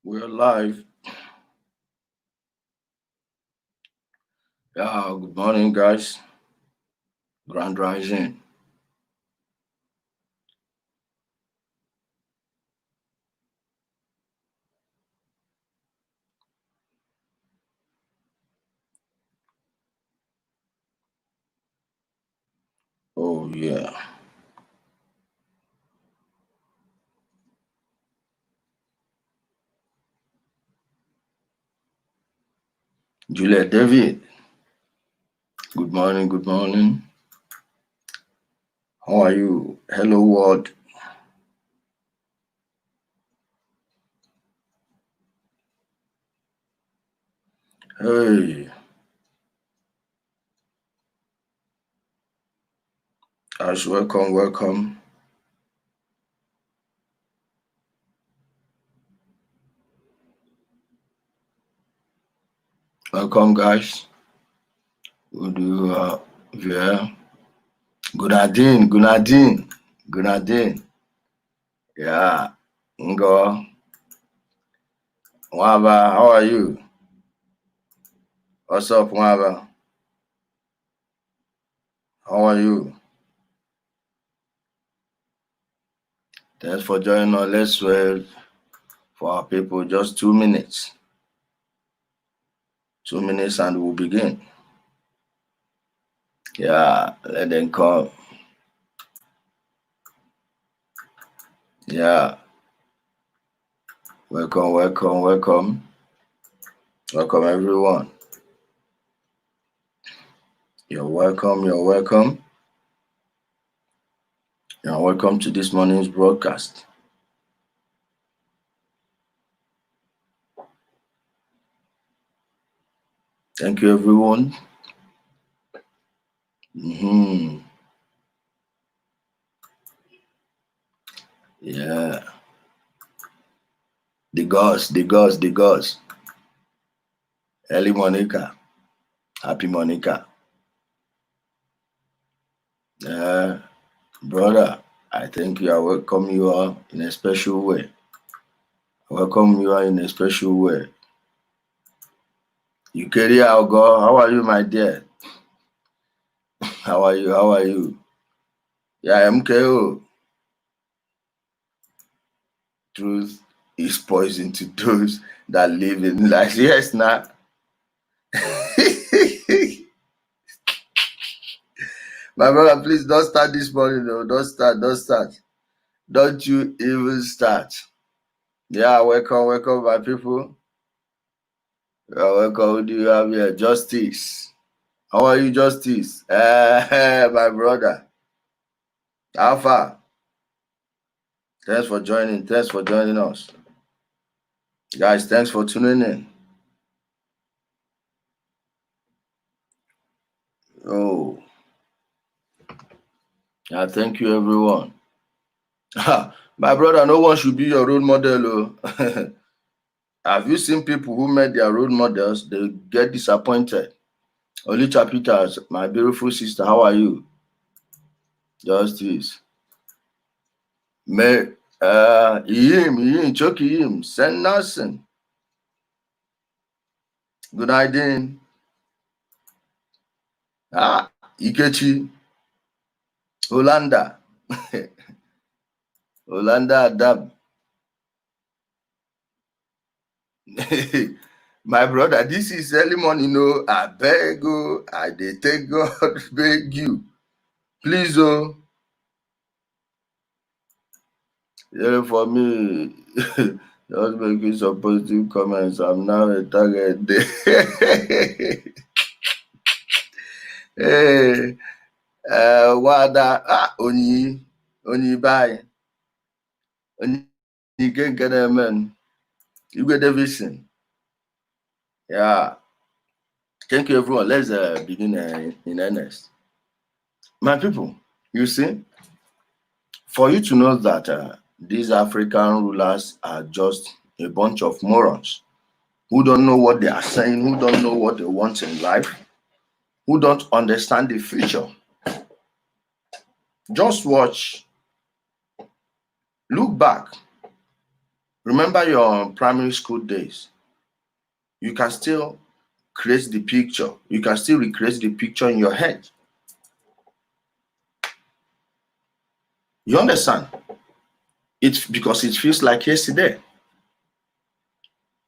We're live. Yeah, good morning, guys. Grand Rising. Oh, yeah. Juliet David. Good morning, good morning. How are you? Hello, world. Hey, Ash, welcome, welcome. Welcome, guys. Good you yeah. Good Gunadin. Yeah. Ngo. Waba, how are you? What's up, Waba? How are you? Thanks for joining us. Let's wait for our people just 2 minutes. 2 minutes and we'll begin. Yeah, let them come. Yeah. Welcome, welcome, welcome. Welcome, everyone. You're welcome, you're welcome. You're welcome to this morning's broadcast. Thank you, everyone. Yeah. The gods. Early Monica. Happy Monica. Yeah. Brother, I think I welcome you all in a special way. Welcome you all in a special way. You carry out, God. How are you, my dear? How are you? How are you? Yeah, MKO. Truth is poison to those that live in lies. Yes, now. My brother, please don't start this morning, though. Don't start. Don't you even start. Yeah, welcome, my people. Welcome. Who do you have here? Justice. How are you, Justice? My brother. Alpha. Thanks for joining us. Guys, thanks for tuning in. Oh. Yeah, thank you, everyone. My brother, no one should be your role model. Oh. Have you seen people who met their role models? They get disappointed. Olicha Peters, my beautiful sister, how are you? Justice. May Choki Sen Nelson. Good idea. Ikechi. Olanda. Olanda Adab. My brother, this is early morning, I beg you, I dey take God beg you. Please, for me, just making some positive comments. I'm now a target. Hey, Wada, Onyi bye. Onyi get man. You get Davidson. Yeah. Thank you, everyone. Let's begin in earnest. My people, you see, for you to know that these African rulers are just a bunch of morons who don't know what they are saying, who don't know what they want in life, who don't understand the future. Just watch, look back, Remember your primary school days. You can still create the picture. You can still recreate the picture in your head. You understand? It's because it feels like yesterday.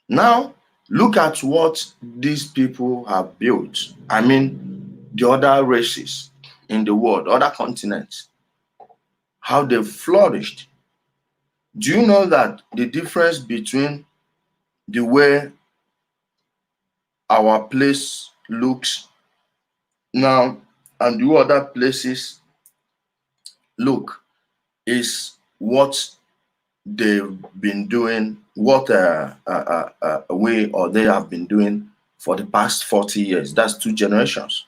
Now, look at what these people have built. I mean, the other races in the world, other continents, how they've flourished. Do you know that the difference between the way our place looks now and the other places look is what they've been doing, what we or they have been doing for the past 40 years. That's 2 generations.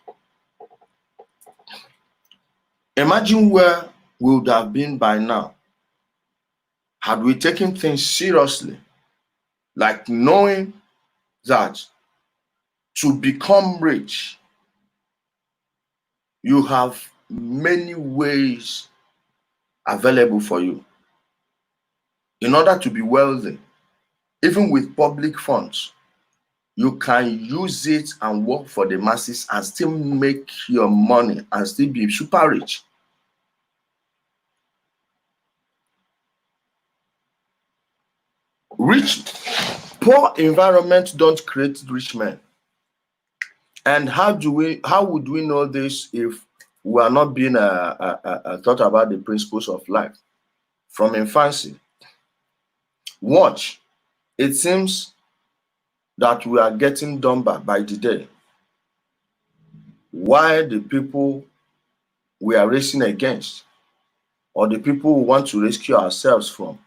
Imagine where we would have been by now had we taken things seriously, like knowing that to become rich, you have many ways available for you. In order to be wealthy, even with public funds, you can use it and work for the masses and still make your money and still be super rich. Poor environment don't create rich men. And how would we know this if we are not being taught about the principles of life from infancy? Watch. It seems that we are getting dumber by the day. Why the people we are racing against, or the people we want to rescue ourselves from,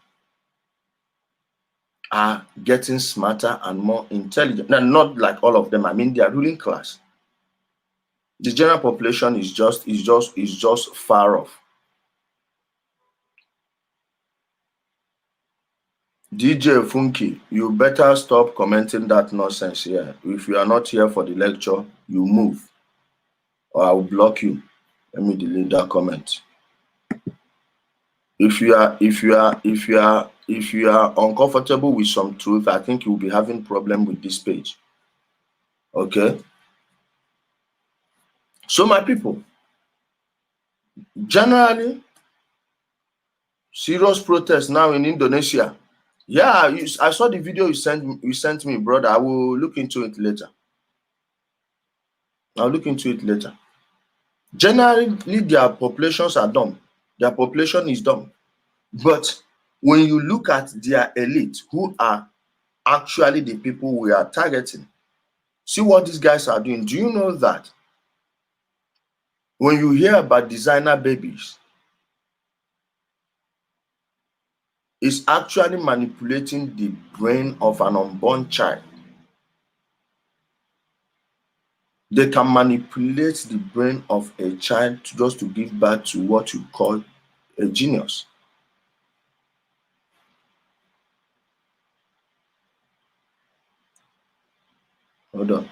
are getting smarter and more intelligent. Now, not like all of them. I mean, they are ruling class. The general population is just far off. DJ Funky, you better stop commenting that nonsense here. If you are not here for the lecture, you move, or I will block you. Let me delete that comment. If you are uncomfortable with some truth, I think you'll be having problem with this page. Okay. So my people, generally, serious protest now in Indonesia. Yeah, I saw the video you sent me, brother. I will look into it later. I'll look into it later. Generally, their populations are dumb. Their population is dumb. But when you look at their elite, who are actually the people we are targeting, see what these guys are doing. Do you know that when you hear about designer babies, it's actually manipulating the brain of an unborn child? They can manipulate the brain of a child just to give birth to what you call a genius. Hold on.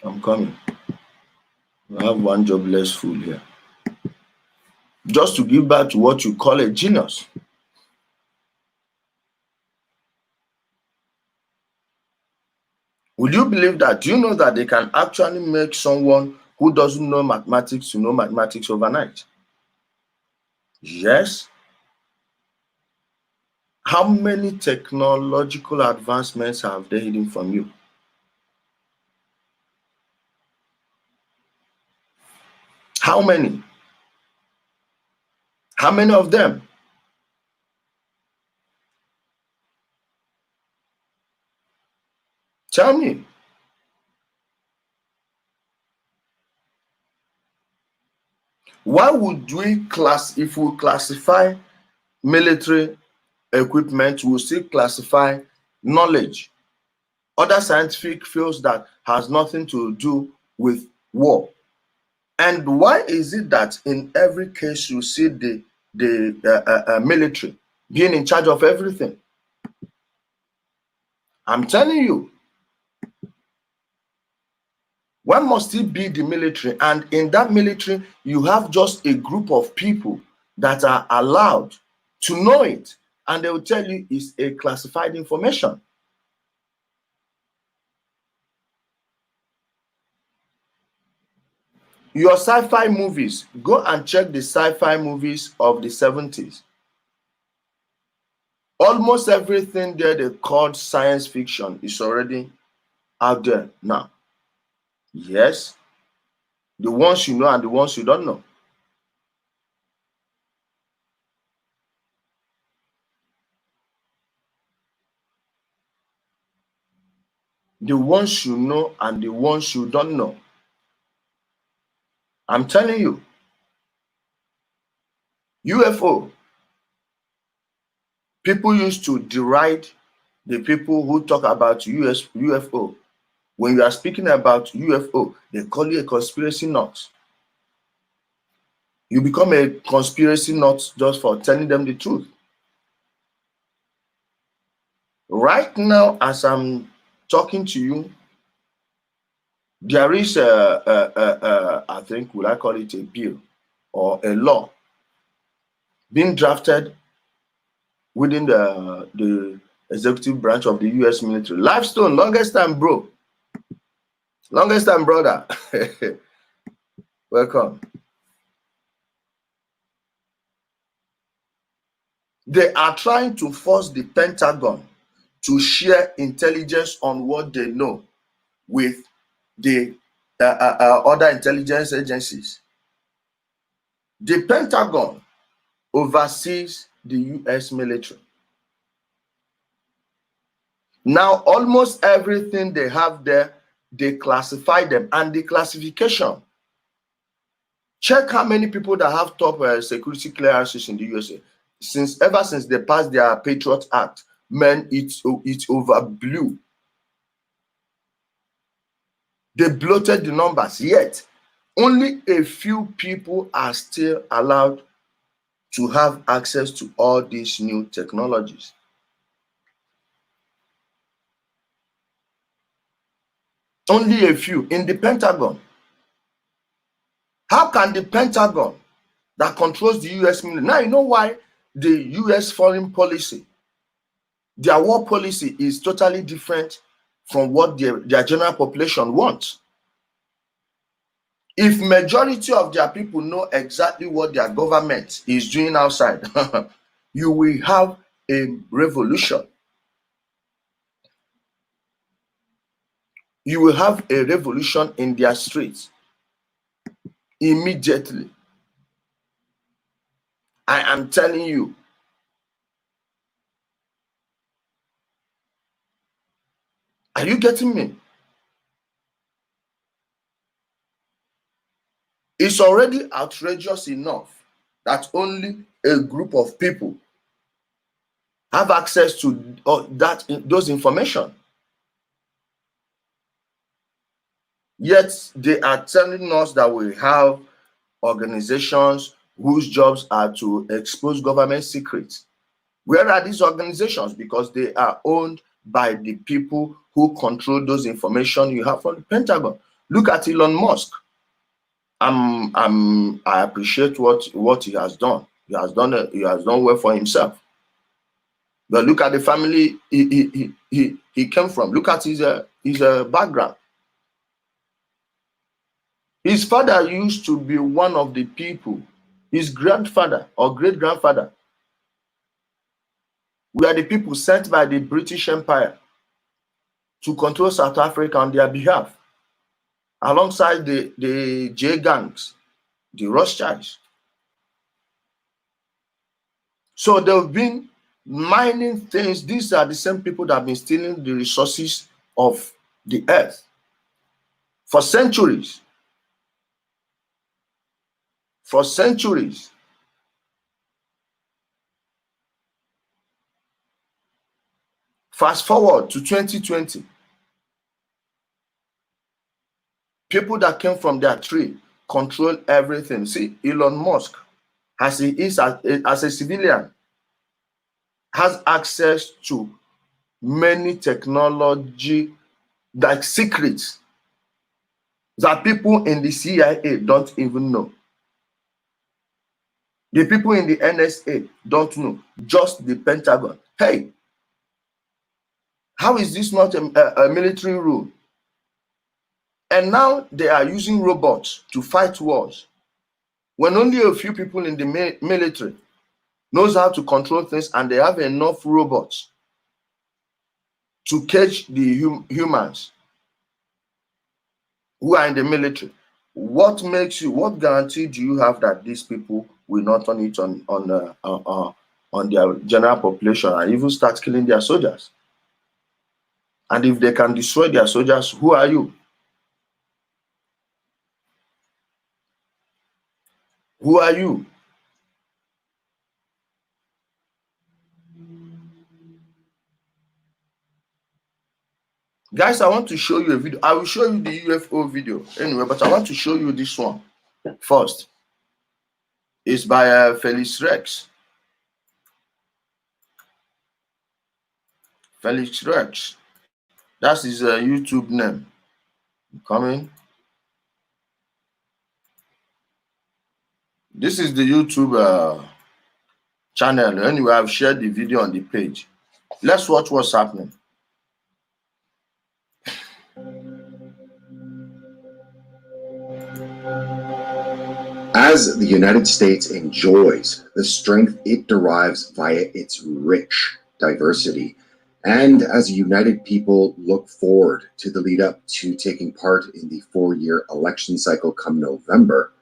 I'm coming. I have one jobless fool here. Just to give birth to what you call a genius. Would you believe that? Do you know that they can actually make someone who doesn't know mathematics to know mathematics overnight? Yes. How many technological advancements have they hidden from you? How many? How many of them? Tell me. Why would we if we classify military equipment, we'll still classify knowledge, other scientific fields that has nothing to do with war? And why is it that in every case you see the military being in charge of everything? I'm telling you, why must it be the military? And in that military, you have just a group of people that are allowed to know it, and they will tell you it's a classified information. Your sci-fi movies, go and check the sci-fi movies of the 70s. Almost everything there they called science fiction is already out there now. Yes, the ones you know and the ones you don't know. The ones you know and the ones you don't know. I'm telling you, UFO, people used to deride the people who talk about UFO. When you are speaking about UFO, they call you a conspiracy nut. You become a conspiracy nut just for telling them the truth. Right now, as I'm talking to you, there is I think, would I call it a bill or a law being drafted within the executive branch of the US military. Livestone, longest time, bro. Longest time, brother. Welcome. They are trying to force the Pentagon to share intelligence on what they know with the other intelligence agencies. The Pentagon oversees the US military. Now, almost everything they have there, they classify them, and the classification, check how many people that have top security clearances in the USA. Ever since they passed their Patriot Act, man, it's overblew. They bloated the numbers, yet only a few people are still allowed to have access to all these new technologies. Only a few in the Pentagon. How can the Pentagon that controls the US military? Now you know why the US foreign policy, their war policy is totally different from what their general population wants. If majority of their people know exactly what their government is doing outside, you will have a revolution. You will have a revolution in their streets immediately. I am telling you. Are you getting me? It's already outrageous enough that only a group of people have access to those information. Yet they are telling us that we have organizations whose jobs are to expose government secrets. Where are these organizations? Because they are owned by the people who control those information you have from the Pentagon. Look at Elon Musk. I appreciate what he has done. He has done well for himself. But look at the family he came from. Look at his background. His father used to be one of the people, his grandfather or great-grandfather were the people sent by the British Empire to control South Africa on their behalf, alongside the J gangs, the Rothschilds. So they've been mining things. These are the same people that have been stealing the resources of the earth for centuries. For centuries. Fast forward to 2020. People that came from their tree control everything. See, Elon Musk, as he is as a civilian, has access to many technology, like secrets, that people in the CIA don't even know. The people in the NSA don't know, just the Pentagon. Hey, how is this not a military rule? And now they are using robots to fight wars when only a few people in the military knows how to control things, and they have enough robots to catch the humans who are in the military. What guarantee do you have that these people will not turn it on their general population and even start killing their soldiers? And if they can destroy their soldiers, who are you? Who are you? Guys, I want to show you a video. I will show you the UFO video anyway, but I want to show you this one first. It's by Felix Rex. Felix Rex. That's his YouTube name. Coming. This is the YouTube channel. Anyway, I've shared the video on the page. Let's watch what's happening. As the United States enjoys the strength it derives via its rich diversity, and as a united people look forward to the lead up to taking part in the 4-year election cycle come November,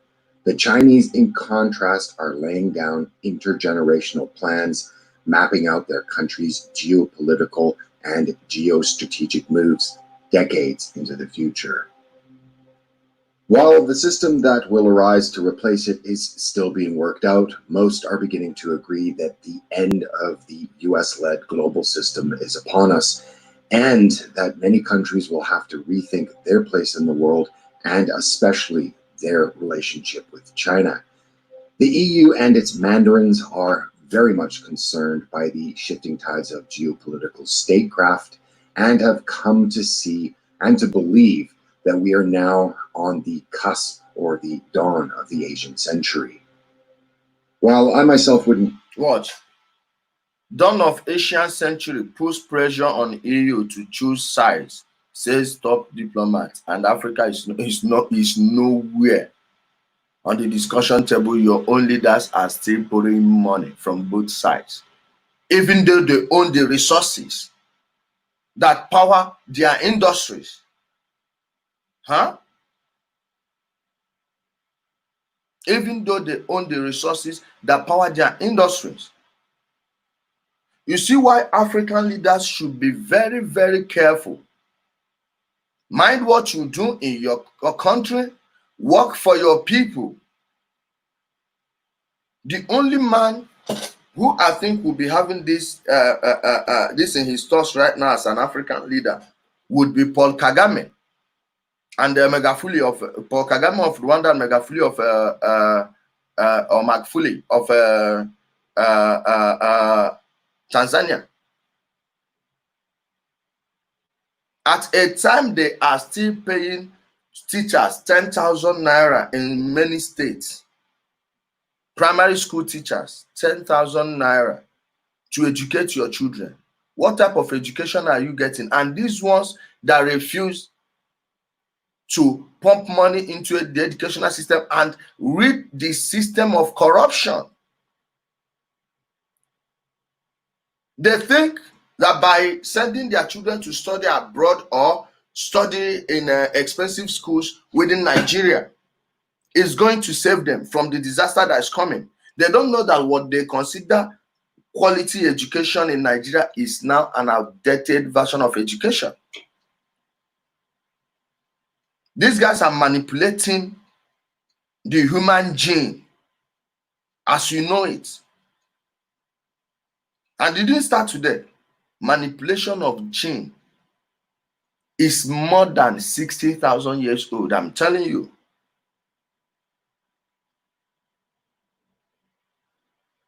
the Chinese, in contrast, are laying down intergenerational plans, mapping out their country's geopolitical and geostrategic moves decades into the future. While the system that will arise to replace it is still being worked out, most are beginning to agree that the end of the US-led global system is upon us, and that many countries will have to rethink their place in the world, and especially their relationship with China. The EU and its mandarins are very much concerned by the shifting tides of geopolitical statecraft, and have come to see and to believe that we are now on the cusp or the dawn of the Asian century. While I myself wouldn't... Watch. Dawn of Asian century puts pressure on EU to choose sides, says top diplomat, and Africa is nowhere on the discussion table. Your own leaders are still borrowing money from both sides, even though they own the resources that power their industries. Even though they own the resources that power their industries. You see why African leaders should be very, very careful. Mind what you do in your country. Work for your people. The only man who I think will be having this in his thoughts right now as an African leader would be Paul Kagame, and the Megafuli of Paul Kagame of Rwanda, and Megafuli of or Magufuli of Tanzania. At a time, they are still paying teachers 10,000 naira in many states. Primary school teachers, 10,000 naira to educate your children. What type of education are you getting? And these ones that refuse to pump money into the educational system and rid the system of corruption. They think that by sending their children to study abroad or study in expensive schools within Nigeria is going to save them from the disaster that is coming. They don't know that what they consider quality education in Nigeria is now an outdated version of education. These guys are manipulating the human gene as you know it. And it didn't start today. Manipulation of gene is more than 60,000 years old. I'm telling you.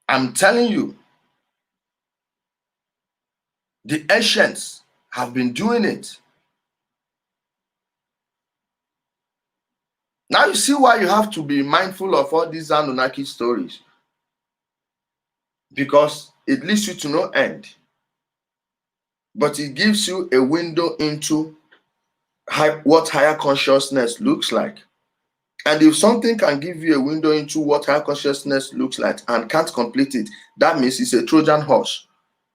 I'm telling you. The ancients have been doing it. Now you see why you have to be mindful of all these Anunnaki stories. because it leads you to no end. But it gives you a window into what higher consciousness looks like. And if something can give you a window into what higher consciousness looks like and can't complete it, that means it's a Trojan horse.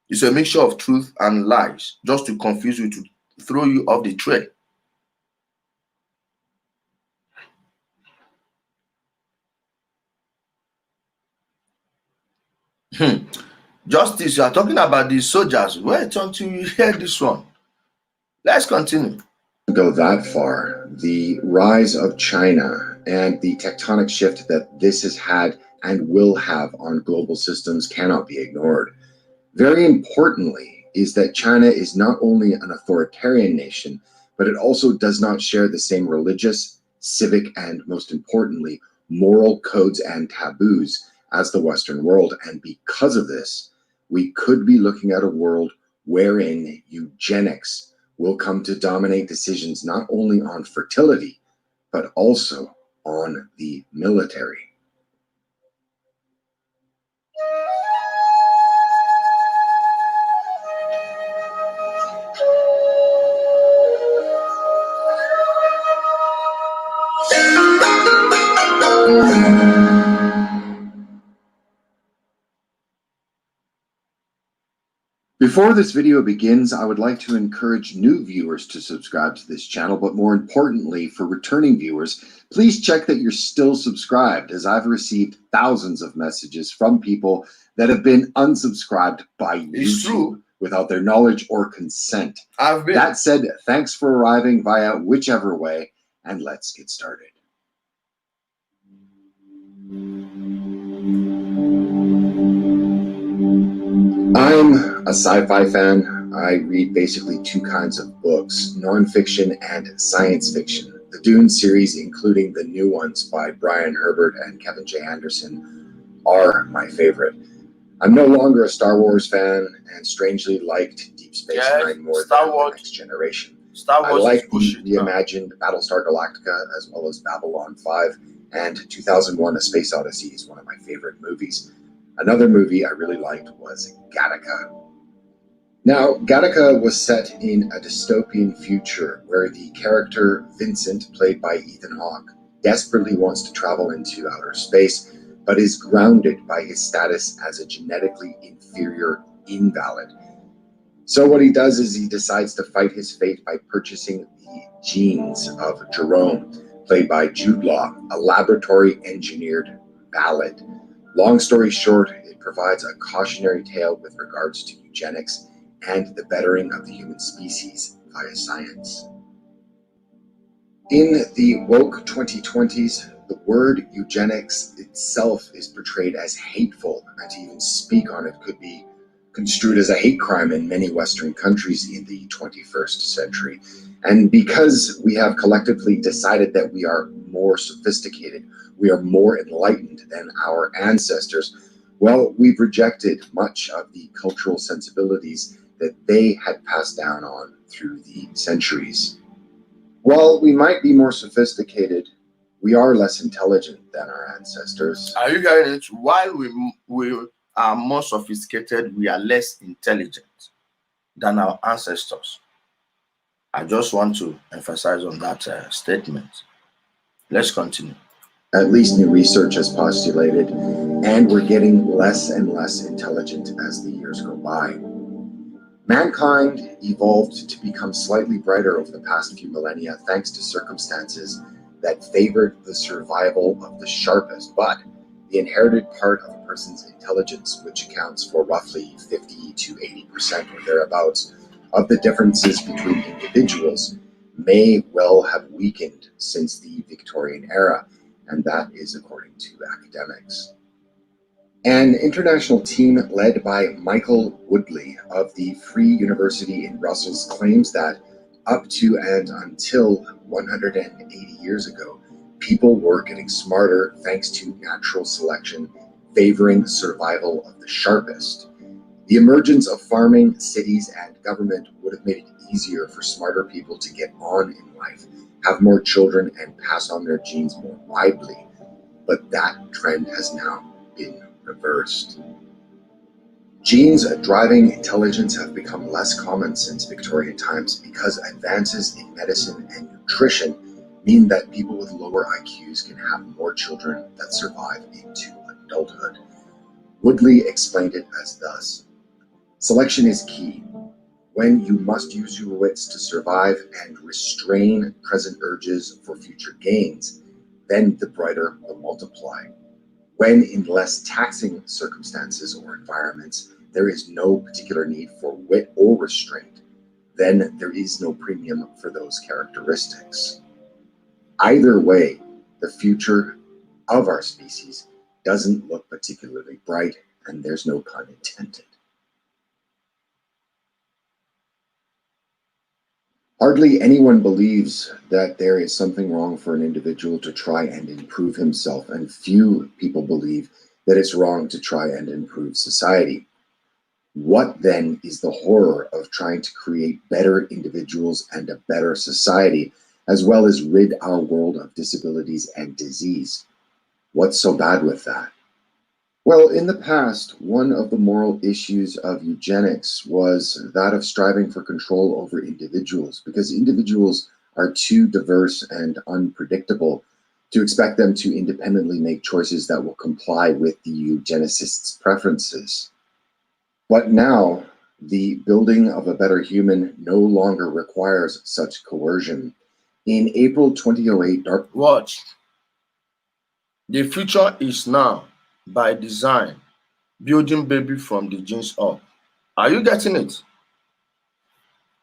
It's a mixture of truth and lies, just to confuse you, to throw you off the trail. Justice, you are talking about the soldiers. Wait until you hear this one. Let's continue. Go that far. The rise of China and the tectonic shift that this has had and will have on global systems cannot be ignored. Very importantly is that China is not only an authoritarian nation, but it also does not share the same religious, civic, and most importantly, moral codes and taboos as the Western world. And because of this, we could be looking at a world wherein eugenics will come to dominate decisions not only on fertility, but also on the military. Before this video begins, I would like to encourage new viewers to subscribe to this channel, but more importantly, for returning viewers, please check that you're still subscribed, as I've received thousands of messages from people that have been unsubscribed by YouTube without their knowledge or consent. That said, thanks for arriving via whichever way, and let's get started. I'm a sci-fi fan. I read basically two kinds of books, nonfiction and science fiction. The Dune series, including the new ones by Brian Herbert and Kevin J. Anderson, are my favorite. I'm no longer a Star Wars fan and strangely liked Deep Space Nine more than The Next Generation. I like the reimagined Battlestar Galactica as well as Babylon 5, and 2001: A Space Odyssey is one of my favorite movies. Another movie I really liked was Gattaca. Now, Gattaca was set in a dystopian future where the character Vincent, played by Ethan Hawke, desperately wants to travel into outer space, but is grounded by his status as a genetically inferior invalid. So what he does is he decides to fight his fate by purchasing the genes of Jerome, played by Jude Law, a laboratory-engineered valid. Long story short, it provides a cautionary tale with regards to eugenics and the bettering of the human species via science. In the woke 2020s, the word eugenics itself is portrayed as hateful, and to even speak on it could be construed as a hate crime in many Western countries in the 21st century. And because we have collectively decided that we are more sophisticated, we are more enlightened than our ancestors, well, we've rejected much of the cultural sensibilities that they had passed down on through the centuries. While we might be more sophisticated, we are less intelligent than our ancestors. Are you hearing it? While we are more sophisticated, we are less intelligent than our ancestors. I just want to emphasize on that statement. Let's continue. At least new research has postulated, and we're getting less and less intelligent as the years go by. Mankind evolved to become slightly brighter over the past few millennia thanks to circumstances that favored the survival of the sharpest, but the inherited part of a person's intelligence, which accounts for roughly 50 to 80% or thereabouts of the differences between individuals, may well have weakened since the Victorian era, and that is according to academics. An international team led by Michael Woodley of the Free University in Brussels claims that up to and until 180 years ago, people were getting smarter thanks to natural selection favoring survival of the sharpest. The emergence of farming, cities, and government would have made it easier for smarter people to get on in life, have more children, and pass on their genes more widely. But that trend has now been reversed. Genes driving intelligence have become less common since Victorian times because advances in medicine and nutrition mean that people with lower IQs can have more children that survive into adulthood. Woodley explained it as thus: selection is key. When you must use your wits to survive and restrain present urges for future gains, then the brighter will multiply. When in less taxing circumstances or environments, there is no particular need for wit or restraint, then there is no premium for those characteristics. Either way, the future of our species doesn't look particularly bright, and there's no pun intended. Hardly anyone believes that there is something wrong for an individual to try and improve himself, and few people believe that it's wrong to try and improve society. What then is the horror of trying to create better individuals and a better society, as well as rid our world of disabilities and disease? What's so bad with that? Well, in the past, one of the moral issues of eugenics was that of striving for control over individuals, because individuals are too diverse and unpredictable to expect them to independently make choices that will comply with the eugenicists' preferences. But now, the building of a better human no longer requires such coercion. In April 2008, Watch. The future is now, by design, building baby from the genes up. Are you getting it?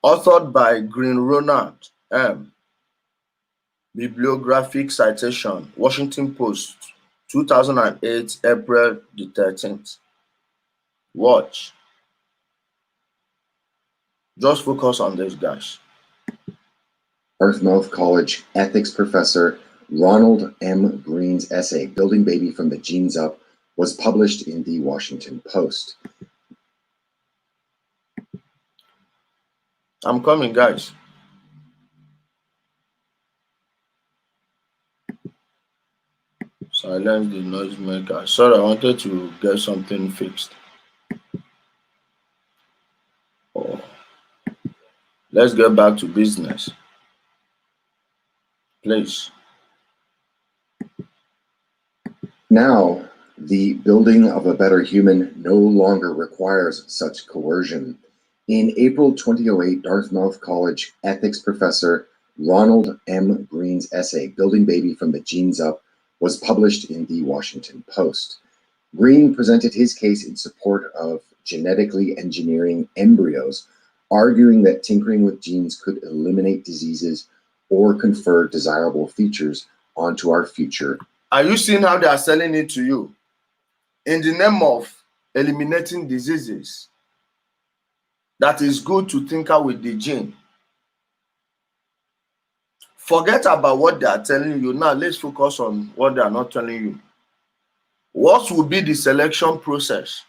Authored by Green Ronald M. Bibliographic citation, Washington Post, 2008, April the 13th. Watch. Just focus on this, guys. Dartmouth College ethics professor Ronald M. Green's essay, Building Baby from the Genes Up, was published in the Washington Post. I'm coming, guys. Silence the noisemaker. Sorry, I wanted to get something fixed. Oh. Let's get back to business. Please. Now, the building of a better human no longer requires such coercion. In April 2008, Dartmouth College ethics professor Ronald M. Green's essay, Building Baby from the Genes Up, was published in the Washington Post. Green presented his case in support of genetically engineering embryos, arguing that tinkering with genes could eliminate diseases or confer desirable features onto our future. Are you seeing how they are selling it to you? In the name of eliminating diseases, that is good to tinker with the gene. Forget about what they are telling you. Now let's focus on what they are not telling you. What will be the selection process?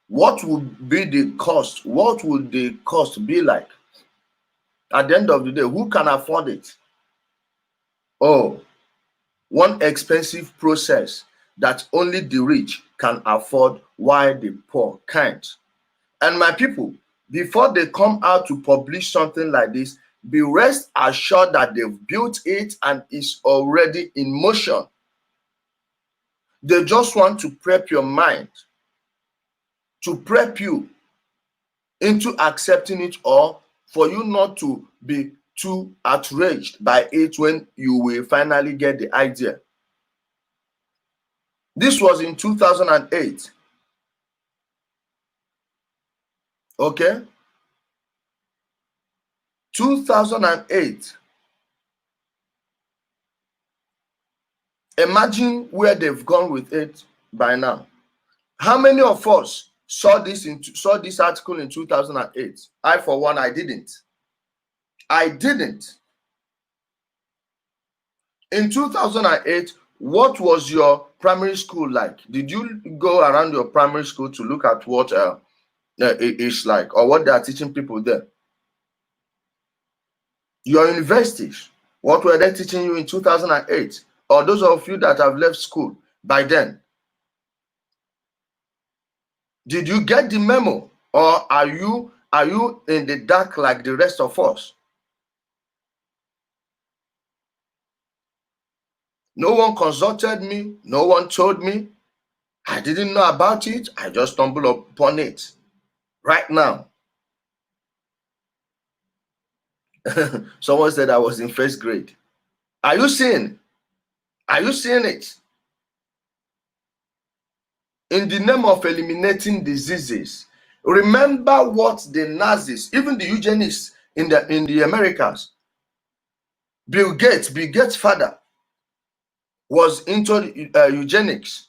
What would be the cost? What would the cost be like? At the end of the day, who can afford it? Oh, one expensive process that only the rich can afford, while the poor can't. And my people, before they come out to publish something like this, be rest assured that they've built it and it's already in motion. They just want to prep your mind, to prep you into accepting it, or for you not to be too outraged by it when you will finally get the idea. This was in 2008. Okay? 2008. Imagine where they've gone with it by now. How many of us saw this article in 2008? I, for one, I didn't. In 2008, what was your primary school like? Did you go around your primary school to look at what it is like, or what they are teaching people there? Your universities, what were they teaching you in 2008? Or those of you that have left school by then? Did you get the memo, or are you in the dark like the rest of us? No one consulted me. No one told me. I didn't know about it. I just stumbled upon it right now. Someone said I was in first grade. Are you seeing? Are you seeing it? In the name of eliminating diseases, remember what the Nazis, even the eugenists in the Americas, Bill Gates' father was into eugenics,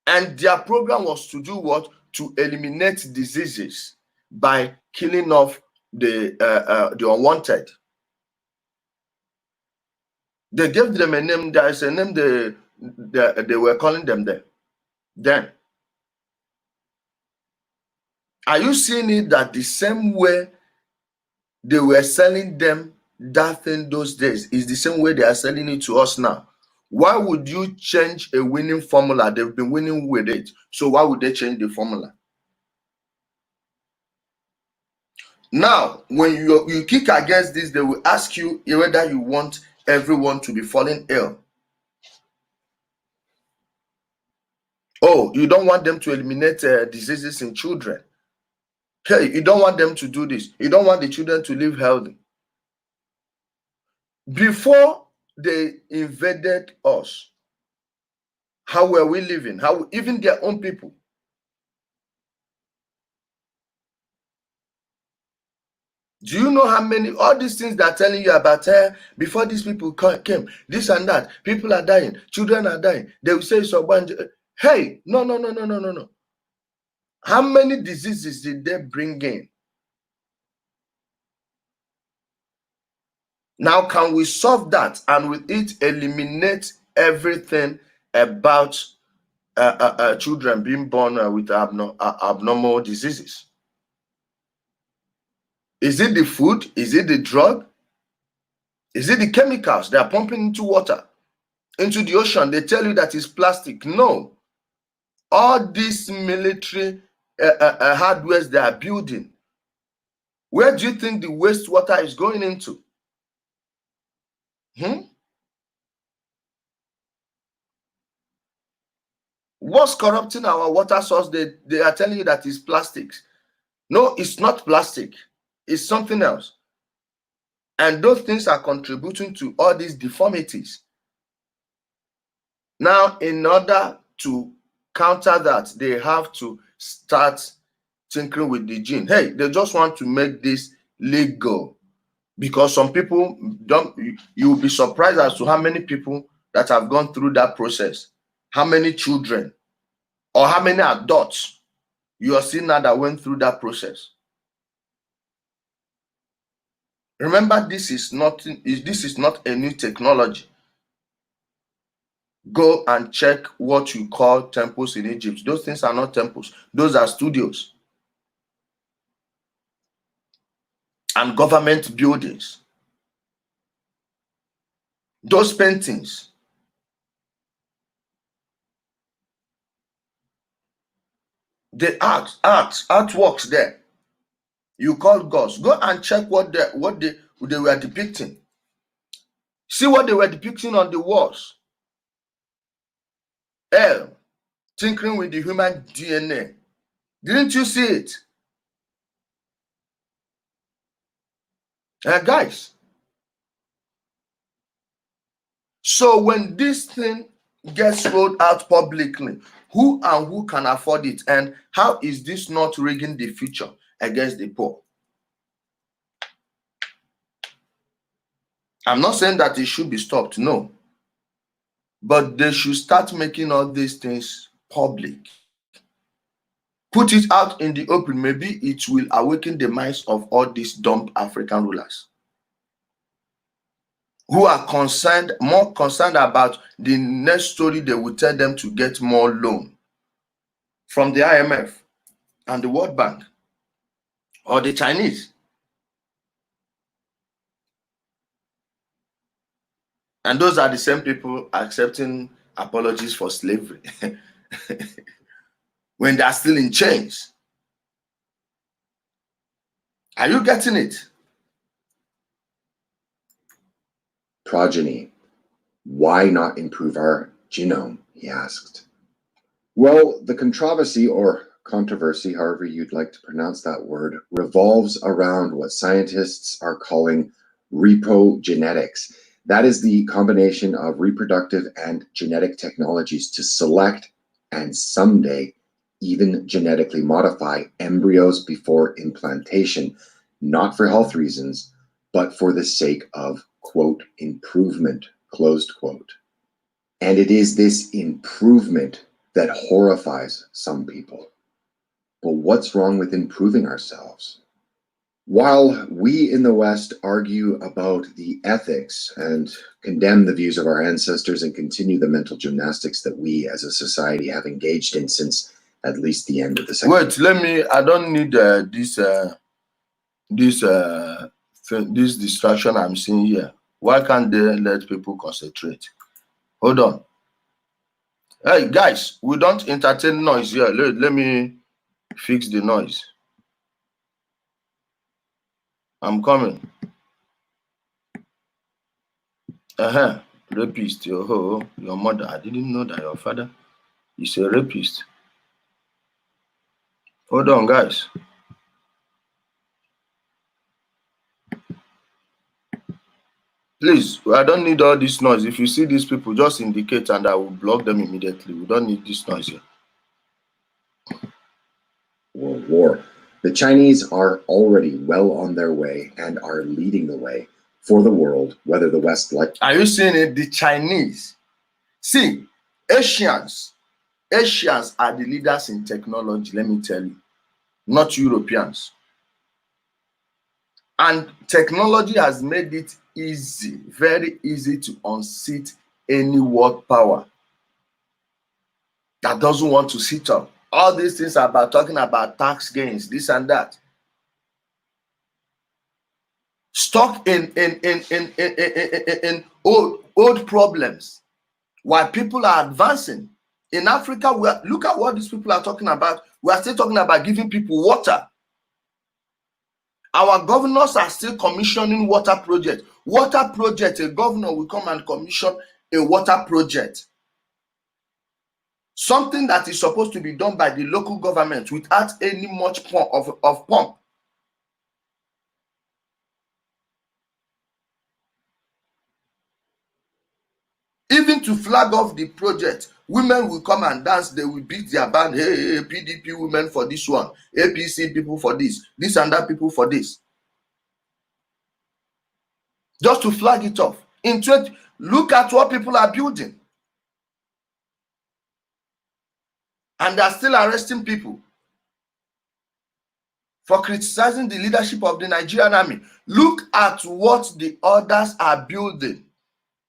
and their program was to do what? To eliminate diseases by killing off the unwanted. They gave them a name. There is a name they were calling them there. Then, are you seeing it that the same way they were selling them that thing those days is the same way they are selling it to us now? Why would you change a winning formula? They've been winning with it. So why would they change the formula? Now, when you kick against this, they will ask you whether you want everyone to be falling ill. Oh, you don't want them to eliminate diseases in children. Hey, you don't want them to do this. You don't want the children to live healthy. Before they invaded us, how were we living? How even their own people? Do you know how many, all these things they're telling you about before these people came, this and that, people are dying, children are dying. They will say, so, hey, no. How many diseases did they bring in? Now, can we solve that and with it eliminate everything about children being born with abnormal diseases? Is it the food? Is it the drug? Is it the chemicals they are pumping into water, into the ocean? They tell you that it's plastic. No. All these military hardware they are building, where do you think the wastewater is going into? What's corrupting our water source? They are telling you that it's plastics. No, it's not plastic. It's something else. And those things are contributing to all these deformities. Now, in order to counter that, they have to start tinkering with the gene. Hey, they just want to make this legal, because some people don't. You will be surprised as to how many people that have gone through that process, how many children or how many adults you are seeing now that went through that process. Remember, this is not a new technology. Go and check what you call temples in Egypt. Those things are not temples. Those are studios and government buildings. Those paintings, the artworks there, you call gods. Go and check what they were depicting. See what they were depicting on the walls. Tinkering with the human DNA. Didn't you see it? Guys. So when this thing gets rolled out publicly, who can afford it? And how is this not rigging the future against the poor? I'm not saying that it should be stopped, no. But they should start making all these things public. Put it out in the open. Maybe it will awaken the minds of all these dumb African rulers who are more concerned about the next story they will tell them to get more loan from the IMF and the World Bank or the Chinese. And those are the same people accepting apologies for slavery. when they are still in chains. Are you getting it? Progeny. Why not improve our genome? He asked. Well, the controversy or controversy, however you'd like to pronounce that word, revolves around what scientists are calling reprogenetics. That is the combination of reproductive and genetic technologies to select and someday even genetically modify embryos before implantation, not for health reasons, but for the sake of, quote, improvement, closed quote. And it is this improvement that horrifies some people. But what's wrong with improving ourselves? While we in the West argue about the ethics and condemn the views of our ancestors and continue the mental gymnastics that we as a society have engaged in since at least the end of the second. Wait, I don't need this distraction I'm seeing here. Why can't they let people concentrate? Hold on. Hey guys, we don't entertain noise here. Let me fix the noise. I'm coming. Rapist. Oh, your mother. I didn't know that your father is a rapist. Hold on, guys. Please, I don't need all this noise. If you see these people, just indicate and I will block them immediately. We don't need this noise here. World War. The Chinese are already well on their way and are leading the way for the world, whether the West like. Are you seeing it? The Chinese. See, Asians are the leaders in technology, let me tell you, not Europeans. And technology has made it easy, very easy to unseat any world power that doesn't want to sit up. All these things are about talking about tax gains, this and that. Stuck in old problems while people are advancing. In Africa, look at what these people are talking about. We are still talking about giving people water. Our governors are still commissioning water projects. Water project, a governor will come and commission a water project. Something that is supposed to be done by the local government without any much of pump. Even to flag off the project, women will come and dance. They will beat their band. Hey, PDP women for this one. APC people for this. This and that people for this. Just to flag it off. Look at what people are building. And they are still arresting people for criticizing the leadership of the Nigerian army. Look at what the others are building.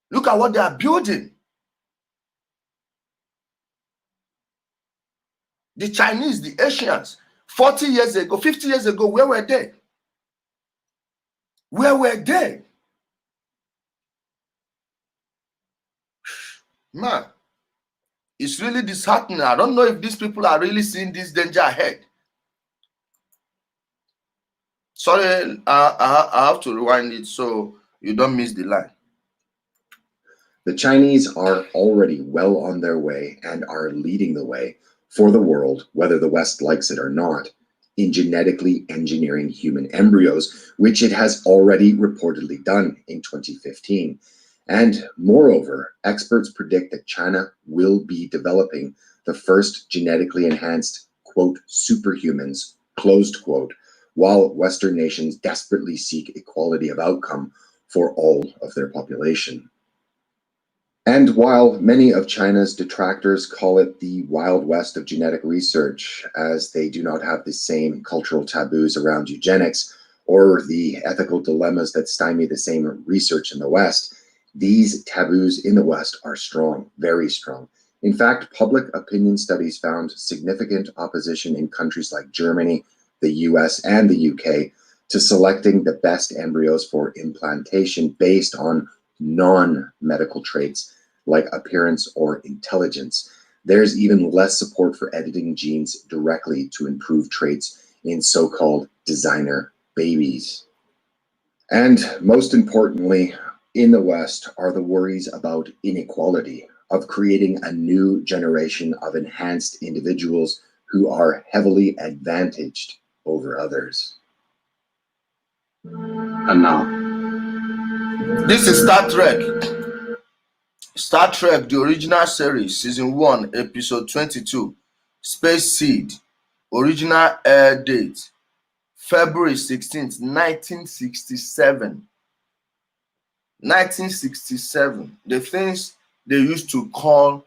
Look at what they are building. The Chinese, the Asians, 40 years ago, 50 years ago, where were they? Where were they? Man, it's really disheartening. I don't know if these people are really seeing this danger ahead. Sorry, I have to rewind it so you don't miss the line. The Chinese are already well on their way and are leading the way for the world, whether the West likes it or not, in genetically engineering human embryos, which it has already reportedly done in 2015. And moreover, experts predict that China will be developing the first genetically enhanced, quote, superhumans, closed quote, while Western nations desperately seek equality of outcome for all of their population. And while many of China's detractors call it the Wild West of genetic research, as they do not have the same cultural taboos around eugenics or the ethical dilemmas that stymie the same research in the West, these taboos in the West are strong, very strong. In fact, public opinion studies found significant opposition in countries like Germany, the US, and the UK to selecting the best embryos for implantation based on non-medical traits like appearance or intelligence. there's even less support for editing genes directly to improve traits in so-called designer babies. And most importantly, in the West are the worries about inequality, of creating a new generation of enhanced individuals who are heavily advantaged over others. And now, This is Star Trek. Star Trek, the original series, Season 1, Episode 22, Space Seed. Original air date, February 16th, 1967. 1967. The things they used to call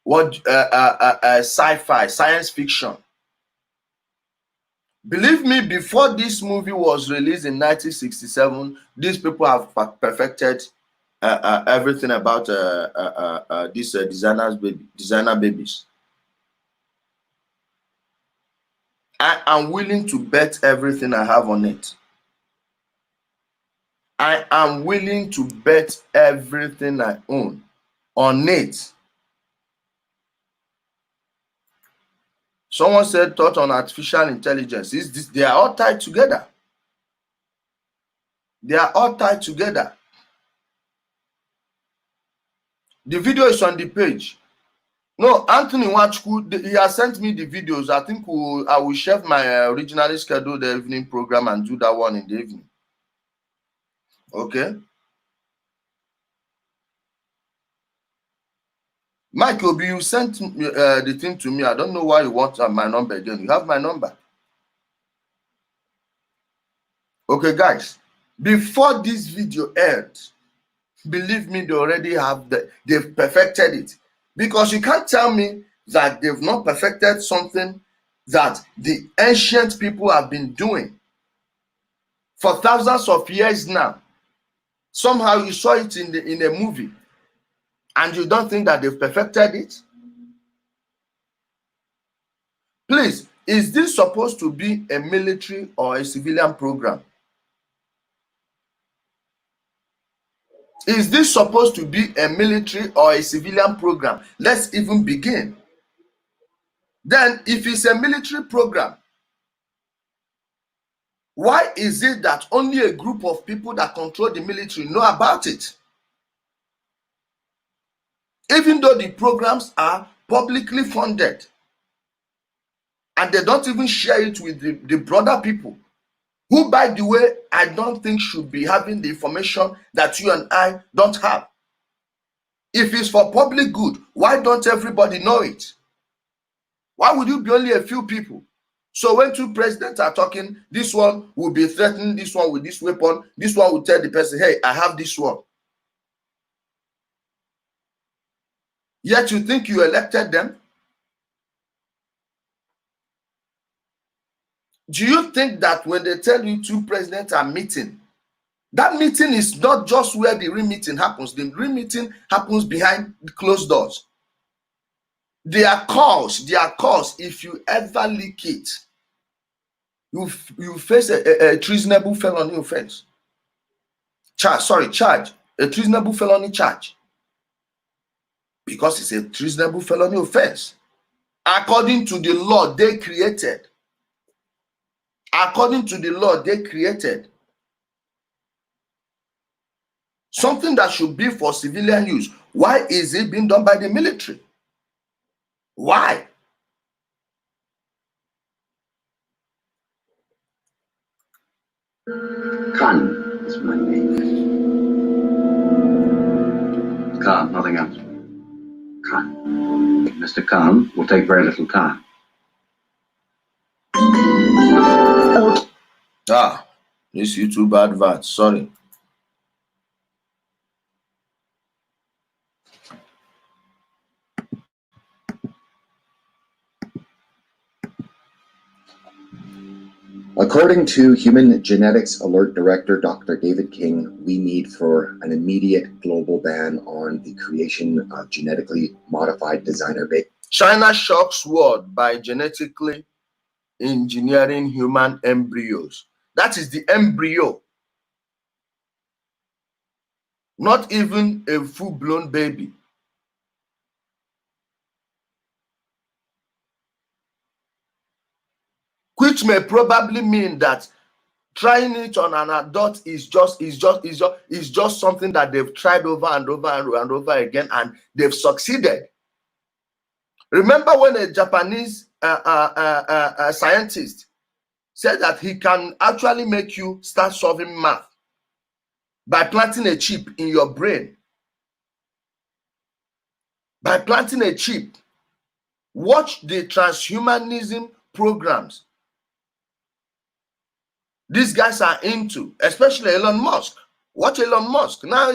what sci-fi, science fiction. Believe me, before this movie was released in 1967, these people have perfected everything about these designer babies. I am willing to bet everything I have on it. I am willing to bet everything I own on it. Someone said thought on artificial intelligence. They are all tied together. They are all tied together. The video is on the page. No, Anthony Nwachukwu, he has sent me the videos. I think I will share my originally scheduled evening program and do that one in the evening. Okay. Mike Obi, you sent the thing to me. I don't know why you want my number again. You have my number. Okay, guys. Before this video aired, believe me, they already have they've perfected it. Because you can't tell me that they've not perfected something that the ancient people have been doing for thousands of years now. Somehow you saw it in a movie and you don't think that they've perfected it? Please, is this supposed to be a military or a civilian program? Is this supposed to be a military or a civilian program? Let's even begin. Then, if it's a military program, why is it that only a group of people that control the military know about it? Even though the programs are publicly funded and they don't even share it with the broader people, who, by the way, I don't think should be having the information that you and I don't have. If it's for public good, why don't everybody know it? Why would you be only a few people? So when two presidents are talking, this one will be threatening this one with this weapon. This one will tell the person, hey, I have this one. Yet you think you elected them? Do you think that when they tell you two presidents are meeting, that meeting is not just where the real meeting happens? The real meeting happens behind the closed doors. There are calls. If you ever leak it, you face a treasonable felony offense. Charge. A treasonable felony charge. Because it's a treasonable felony offense. According to the law they created. According to the law they created. Something that should be for civilian use. Why is it being done by the military? Why? Khan is my name. Khan, nothing else. Khan. Mr. Khan will take very little time. This YouTube advert, sorry. According to Human Genetics Alert Director Dr. David King, we need for an immediate global ban on the creation of genetically modified designer babies. China shocks world by genetically engineering human embryos. That is the embryo. Not even a full-blown baby. which may probably mean that trying it on an adult is just something that they've tried over and over and over again, and they've succeeded. Remember when a Japanese scientist said that he can actually make you start solving math by planting a chip in your brain. By planting a chip. Watch the transhumanism programs these guys are into, especially Elon Musk. Watch Elon Musk. Now,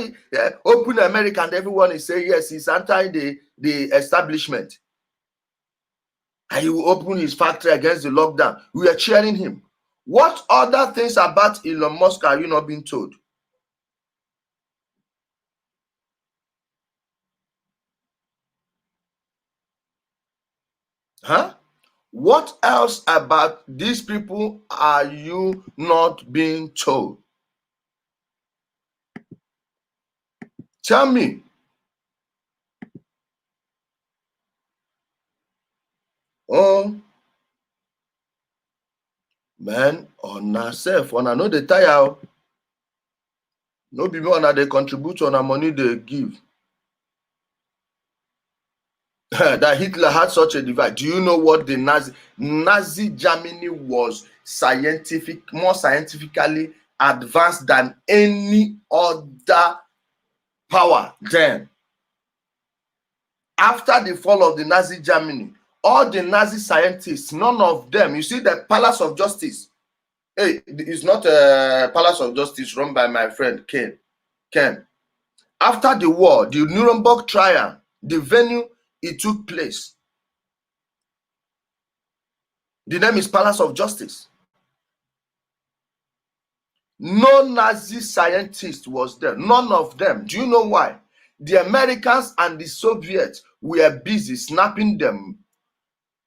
open America and everyone is saying, yes, he's anti the establishment. And he will open his factory against the lockdown. We are cheering him. What other things about Elon Musk are you not being told? Huh? What else about these people are you not being told? Tell me. Oh, man, on ourselves, on know the tire. No be more that they contribute on our money they give. That Hitler had such a divide. Do you know what the Nazi Germany was more scientifically advanced than any other power then? After the fall of the Nazi Germany, all the Nazi scientists, none of them, you see the Palace of Justice. Hey, it's not a Palace of Justice run by my friend Ken. After the war, the Nuremberg trial, the venue it took place, the name is Palace of Justice. No Nazi scientist was there, none of them. Do you know why? The Americans and the Soviets were busy snapping them,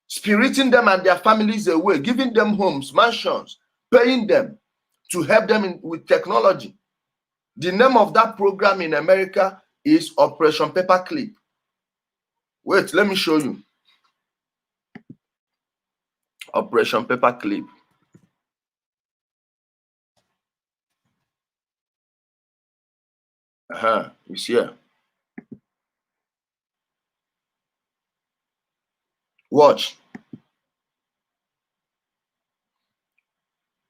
spiriting them and their families away, giving them homes, mansions, paying them to help them with technology. The name of that program in America is Operation Paperclip. Wait, let me show you. Operation Paperclip. It's here. Watch.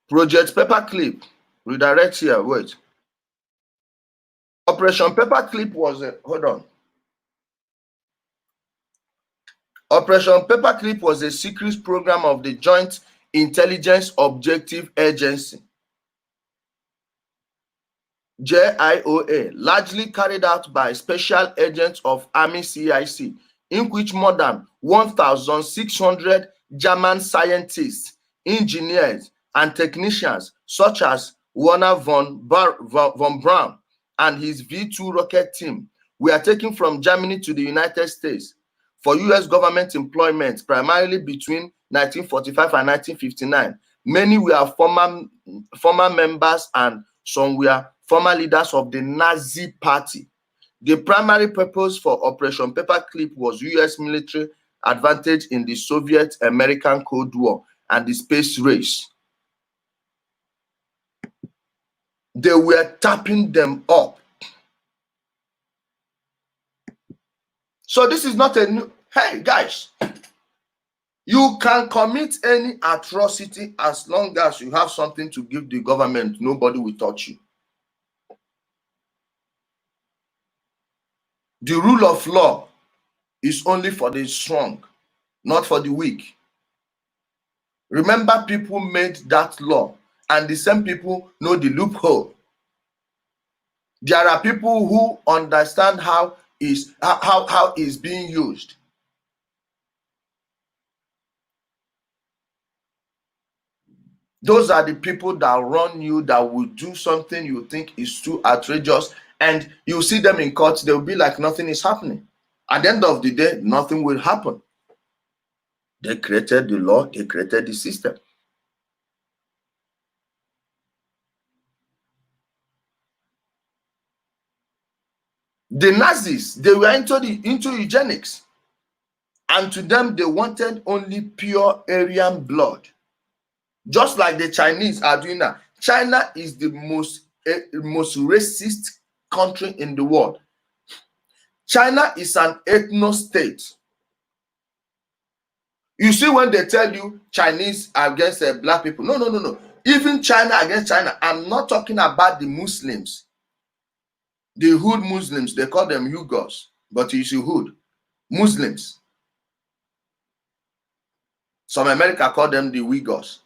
Project Paperclip. Redirect here. Wait. Operation Paperclip was a hold on. Operation Paperclip was a secret program of the Joint Intelligence Objective Agency, JIOA, largely carried out by special agents of Army CIC, in which more than 1,600 German scientists, engineers, and technicians, such as Werner von Braun and his V-2 rocket team, were taken from Germany to the United States for U.S. government employment, primarily between 1945 and 1959. Many were former members and some were former leaders of the Nazi Party. The primary purpose for Operation Paperclip was U.S. military advantage in the Soviet-American Cold War and the space race. They were tapping them up. So this is not a new, hey guys, you can commit any atrocity as long as you have something to give the government. Nobody will touch you. The rule of law is only for the strong, not for the weak. Remember, people made that law, and the same people know the loophole. There are people who understand how it's being used. Those are the people that run you, that will do something you think is too outrageous, and you see them in court, they'll be like nothing is happening. At the end of the day, nothing will happen. They created the law, they created the system. The Nazis, they were into eugenics. And to them, they wanted only pure Aryan blood. just like the Chinese are doing now. China is the most racist country in the world. China is an ethno state. You see, when they tell you Chinese against black people, no. Even China against China. I'm not talking about the Muslims, the hood Muslims. They call them Uyghurs, but you see hood Muslims. Some America call them the Uyghurs.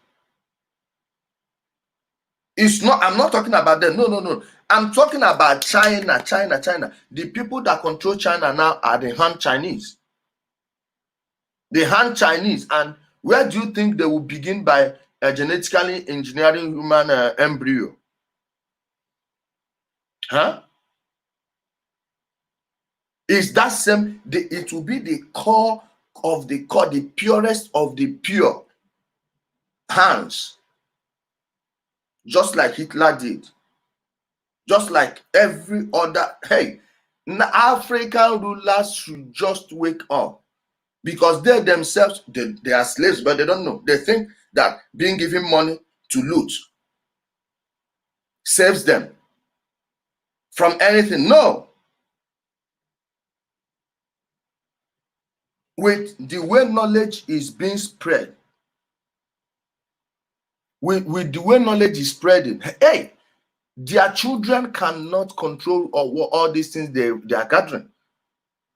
It's not. I'm not talking about them. No. I'm talking about China. The people that control China now are the Han Chinese. The Han Chinese. And where do you think they will begin by genetically engineering human embryo? Huh? Is that same? It will be the core of the core, the purest of the pure Hans, just like Hitler did, just like every other. Hey, African rulers should just wake up, because they themselves, they are slaves, but they don't know. They think that being given money to loot saves them from anything. No. With the way knowledge is being spread, with the way knowledge is spreading, hey, their children cannot control all these things they are gathering.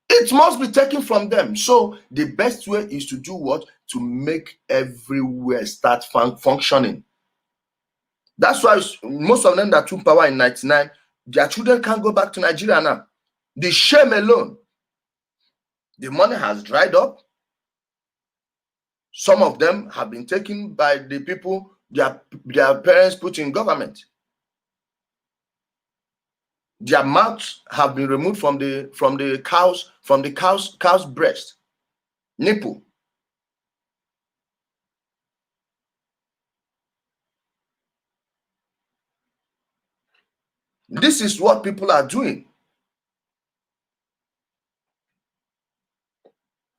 It must be taken from them. So the best way is to do what? To make everywhere start functioning. That's why most of them that took power in 99, their children can't go back to Nigeria now. The shame alone. The money has dried up. Some of them have been taken by the people their parents put in government. Their mouths have been removed from the cow's breast, nipple. This is what people are doing.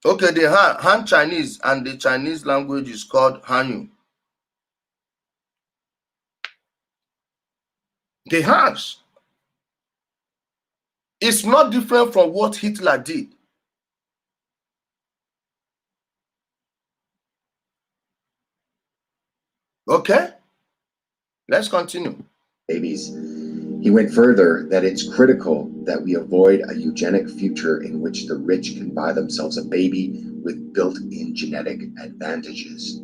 Okay, the Han Chinese, and the Chinese language is called Hanyu. The Hans. It's not different from what Hitler did. Okay, let's continue. Babies. He went further that it's critical that we avoid a eugenic future in which the rich can buy themselves a baby with built-in genetic advantages.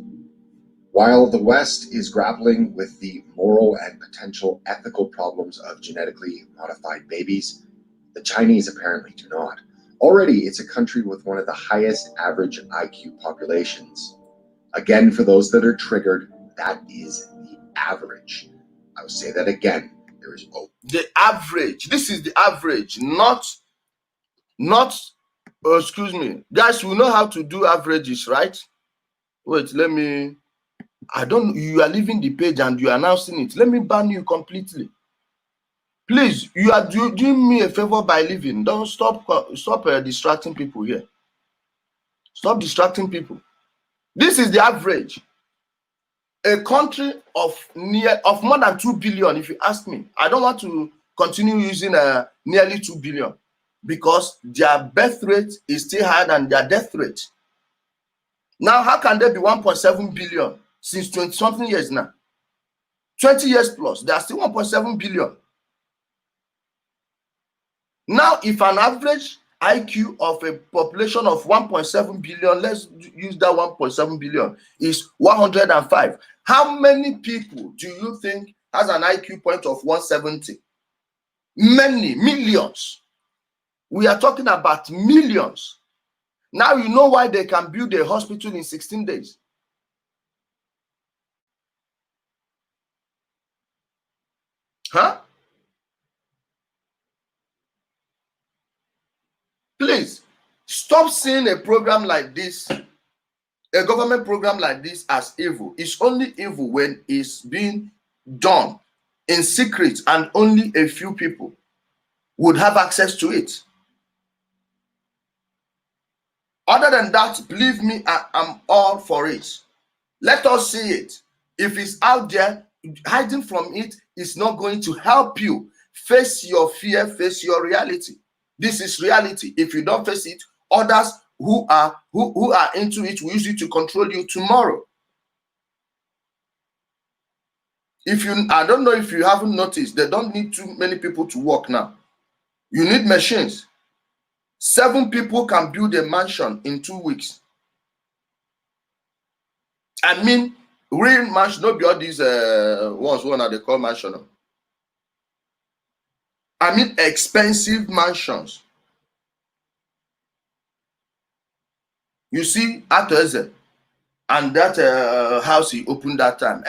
While the West is grappling with the moral and potential ethical problems of genetically modified babies, the Chinese apparently do not. Already, it's a country with one of the highest average IQ populations. Again, for those that are triggered, that is the average. I will say that again. There is the average. This is the average, not excuse me. Guys, we know how to do averages, right? Wait, let me. I don't. You are leaving the page and you are announcing it. Let me ban you completely. Please, you are doing me a favor by leaving. Don't stop distracting people here. Stop distracting people. This is the average. A country of more than 2 billion, if you ask me. I don't want to continue using nearly 2 billion, because their birth rate is still higher than their death rate. Now, how can there be 1.7 billion since 20-something years now? 20 years plus, there are still 1.7 billion. Now, if an average IQ of a population of 1.7 billion, let's use that 1.7 billion, is 105. How many people do you think has an IQ point of 170? Many, millions. We are talking about millions. Now you know why they can build a hospital in 16 days. Huh? Please, stop seeing a program like this, a government program like this, as evil. It's only evil when it's being done in secret and only a few people would have access to it. Other than that, believe me, I'm all for it. Let us see it. If it's out there, hiding from it is not going to help you. Face your fear, face your reality. This is reality. If you don't face it, others who are into it will use it to control you tomorrow. I don't know if you haven't noticed, they don't need too many people to work now. You need machines. 7 people can build a mansion in 2 weeks. I mean, real mansion, not be all these ones what they call mansion. I mean expensive mansions. You see, at Eze, and that house he opened that time.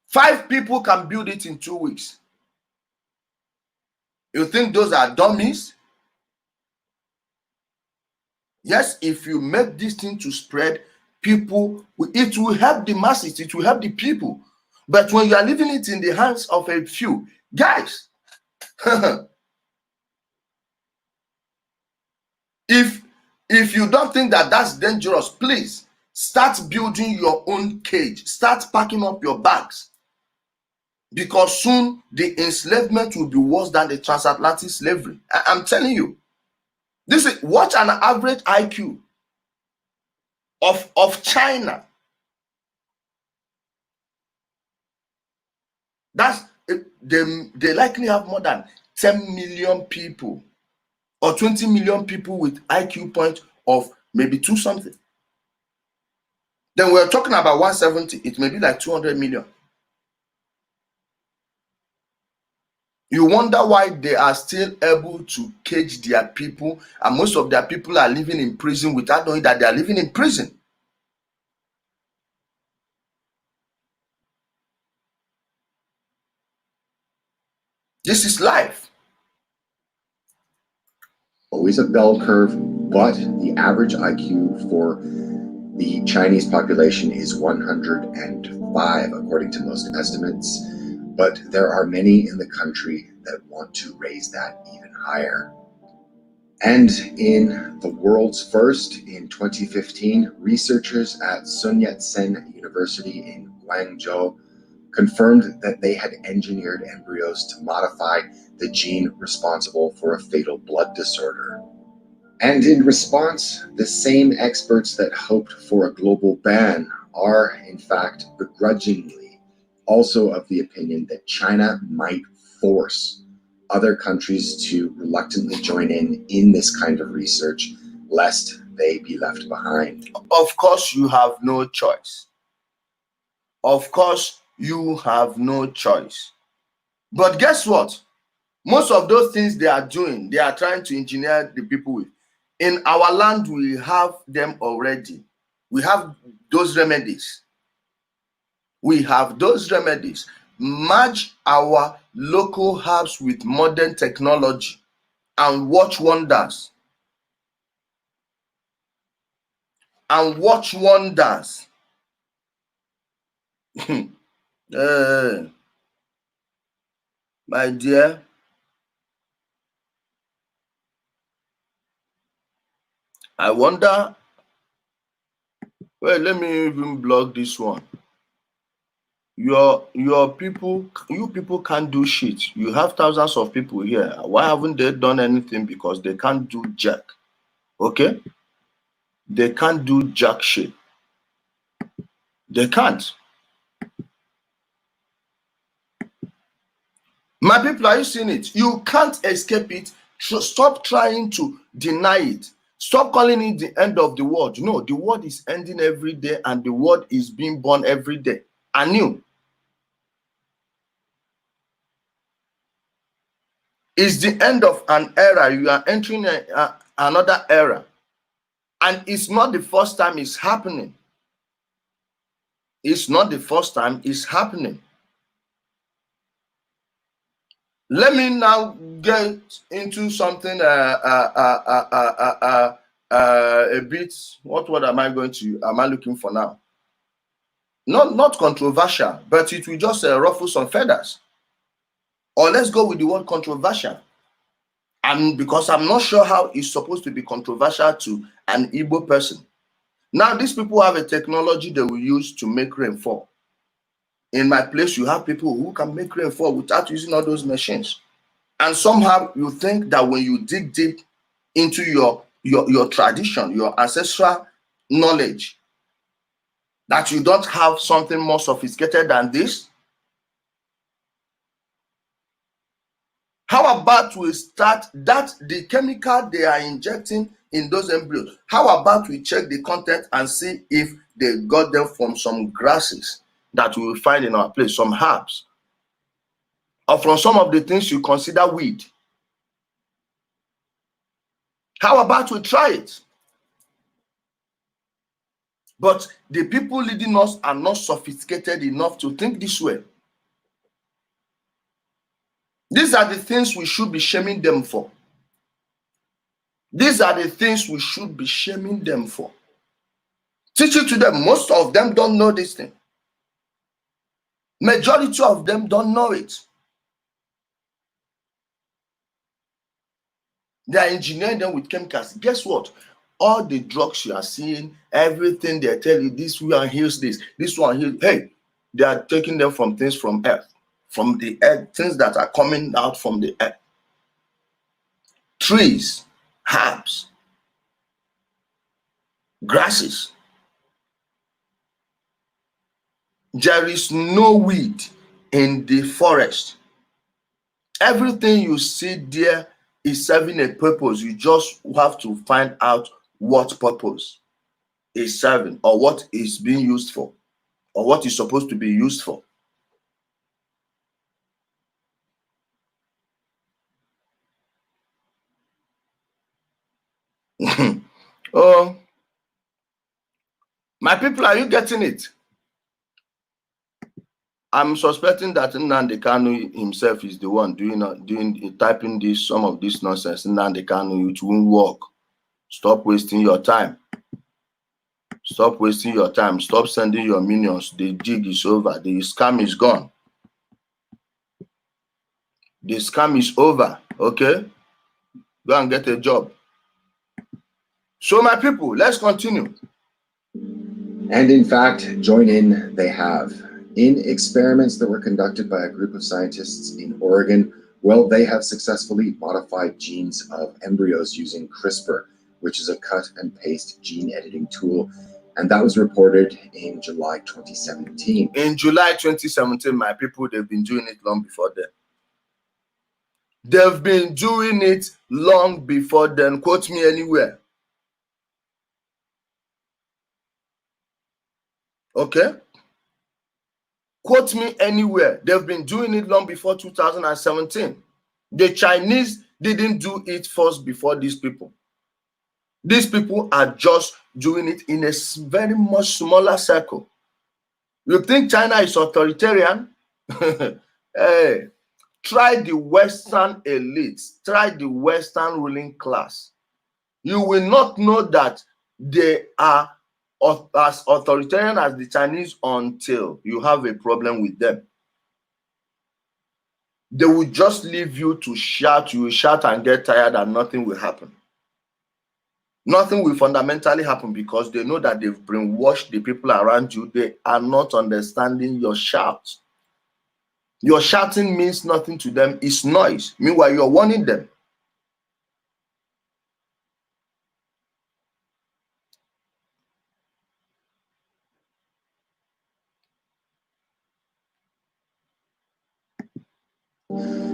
5 people can build it in 2 weeks. You think those are dummies? Yes, if you make this thing to spread, people, it will help the masses, it will help the people. But when you are leaving it in the hands of a few, guys, if you don't think that that's dangerous, please start building your own cage. Start packing up your bags. Because soon the enslavement will be worse than the transatlantic slavery. I'm telling you. Watch an average IQ of China. They likely have more than 10 million people or 20 million people with IQ point of maybe 2 something. Then we're talking about 170. It may be like 200 million. You wonder why they are still able to cage their people, and most of their people are living in prison without knowing that they are living in prison. This is life. Always a bell curve, but the average IQ for the Chinese population is 105, according to most estimates. But there are many in the country that want to raise that even higher. And in the world's first, in 2015, researchers at Sun Yat-sen University in Guangzhou confirmed that they had engineered embryos to modify the gene responsible for a fatal blood disorder. And in response, the same experts that hoped for a global ban are, in fact, begrudgingly also of the opinion that China might force other countries to reluctantly join in this kind of research, lest they be left behind. Of course, you have no choice. Of course, you have no choice. But guess what? Most of those things they are doing, they are trying to engineer the people with. In our land, we have them already. We have those remedies. We have those remedies. Merge our local herbs with modern technology and watch wonders. And watch wonders. My dear, I wonder. Well, let me even block this one. Your people, you people can't do shit. You have thousands of people here. Why haven't they done anything? Because they can't do jack. Okay? They can't do jack shit. They can't. My people, are you seeing it? You can't escape it. Stop trying to deny it. Stop calling it the end of the world. No, the world is ending every day and the world is being born every day. Anew. It's the end of an era. You are entering another era. And it's not the first time it's happening. It's not the first time it's happening. Let me now get into something a bit. What word am I looking for now? Not controversial, but it will just ruffle some feathers. Or let's go with the word controversial. And because I'm not sure how it's supposed to be controversial to an Igbo person. Now, these people have a technology they will use to make rainfall. In my place, you have people who can make rainfall without using all those machines. And somehow you think that when you dig deep into your tradition, your ancestral knowledge, that you don't have something more sophisticated than this. How about we start that the chemical they are injecting in those embryos? How about we check the content and see if they got them from some grasses that we will find in our place, some herbs, or from some of the things you consider weed? How about we try it? But the people leading us are not sophisticated enough to think this way. These are the things we should be shaming them for. These are the things we should be shaming them for. Teach it to them. Most of them don't know this thing. Majority of them don't know it. They are engineering them with chemicals. Guess what? All the drugs you are seeing, everything they tell you, this one heals this one heals. Hey, they are taking them from things from earth, from the earth, things that are coming out from the earth. Trees, herbs, grasses. There is no weed in the forest. Everything you see there is serving a purpose. You just have to find out what purpose is serving, or what is being used for, or what is supposed to be used for. Oh, my people, are you getting it? I'm suspecting that Nnamdi Kanu himself is the one typing this, some of this nonsense. Nnamdi Kanu, it won't work. Stop wasting your time. Stop wasting your time. Stop sending your minions. The jig is over. The scam is gone. The scam is over. Okay? Go and get a job. So, my people, let's continue. And in fact, join in they have. In experiments that were conducted by a group of scientists in Oregon, well, they have successfully modified genes of embryos using CRISPR, which is a cut and paste gene editing tool. And that was reported in July 2017. In July 2017, my people, they've been doing it long before then. They've been doing it long before then. Quote me anywhere. Okay? Quote me anywhere. They've been doing it long before 2017. The Chinese didn't do it first before these people. These people are just doing it in a very much smaller circle. You think China is authoritarian? Hey, try the Western elites, try the Western ruling class. You will not know that they are as authoritarian as the Chinese until you have a problem with them. They will just leave you to shout. You will shout and get tired and nothing will happen. Nothing will fundamentally happen because they know that they've brainwashed the people around you. They are not understanding your shout. Your shouting means nothing to them. It's noise. Meanwhile, you're warning them.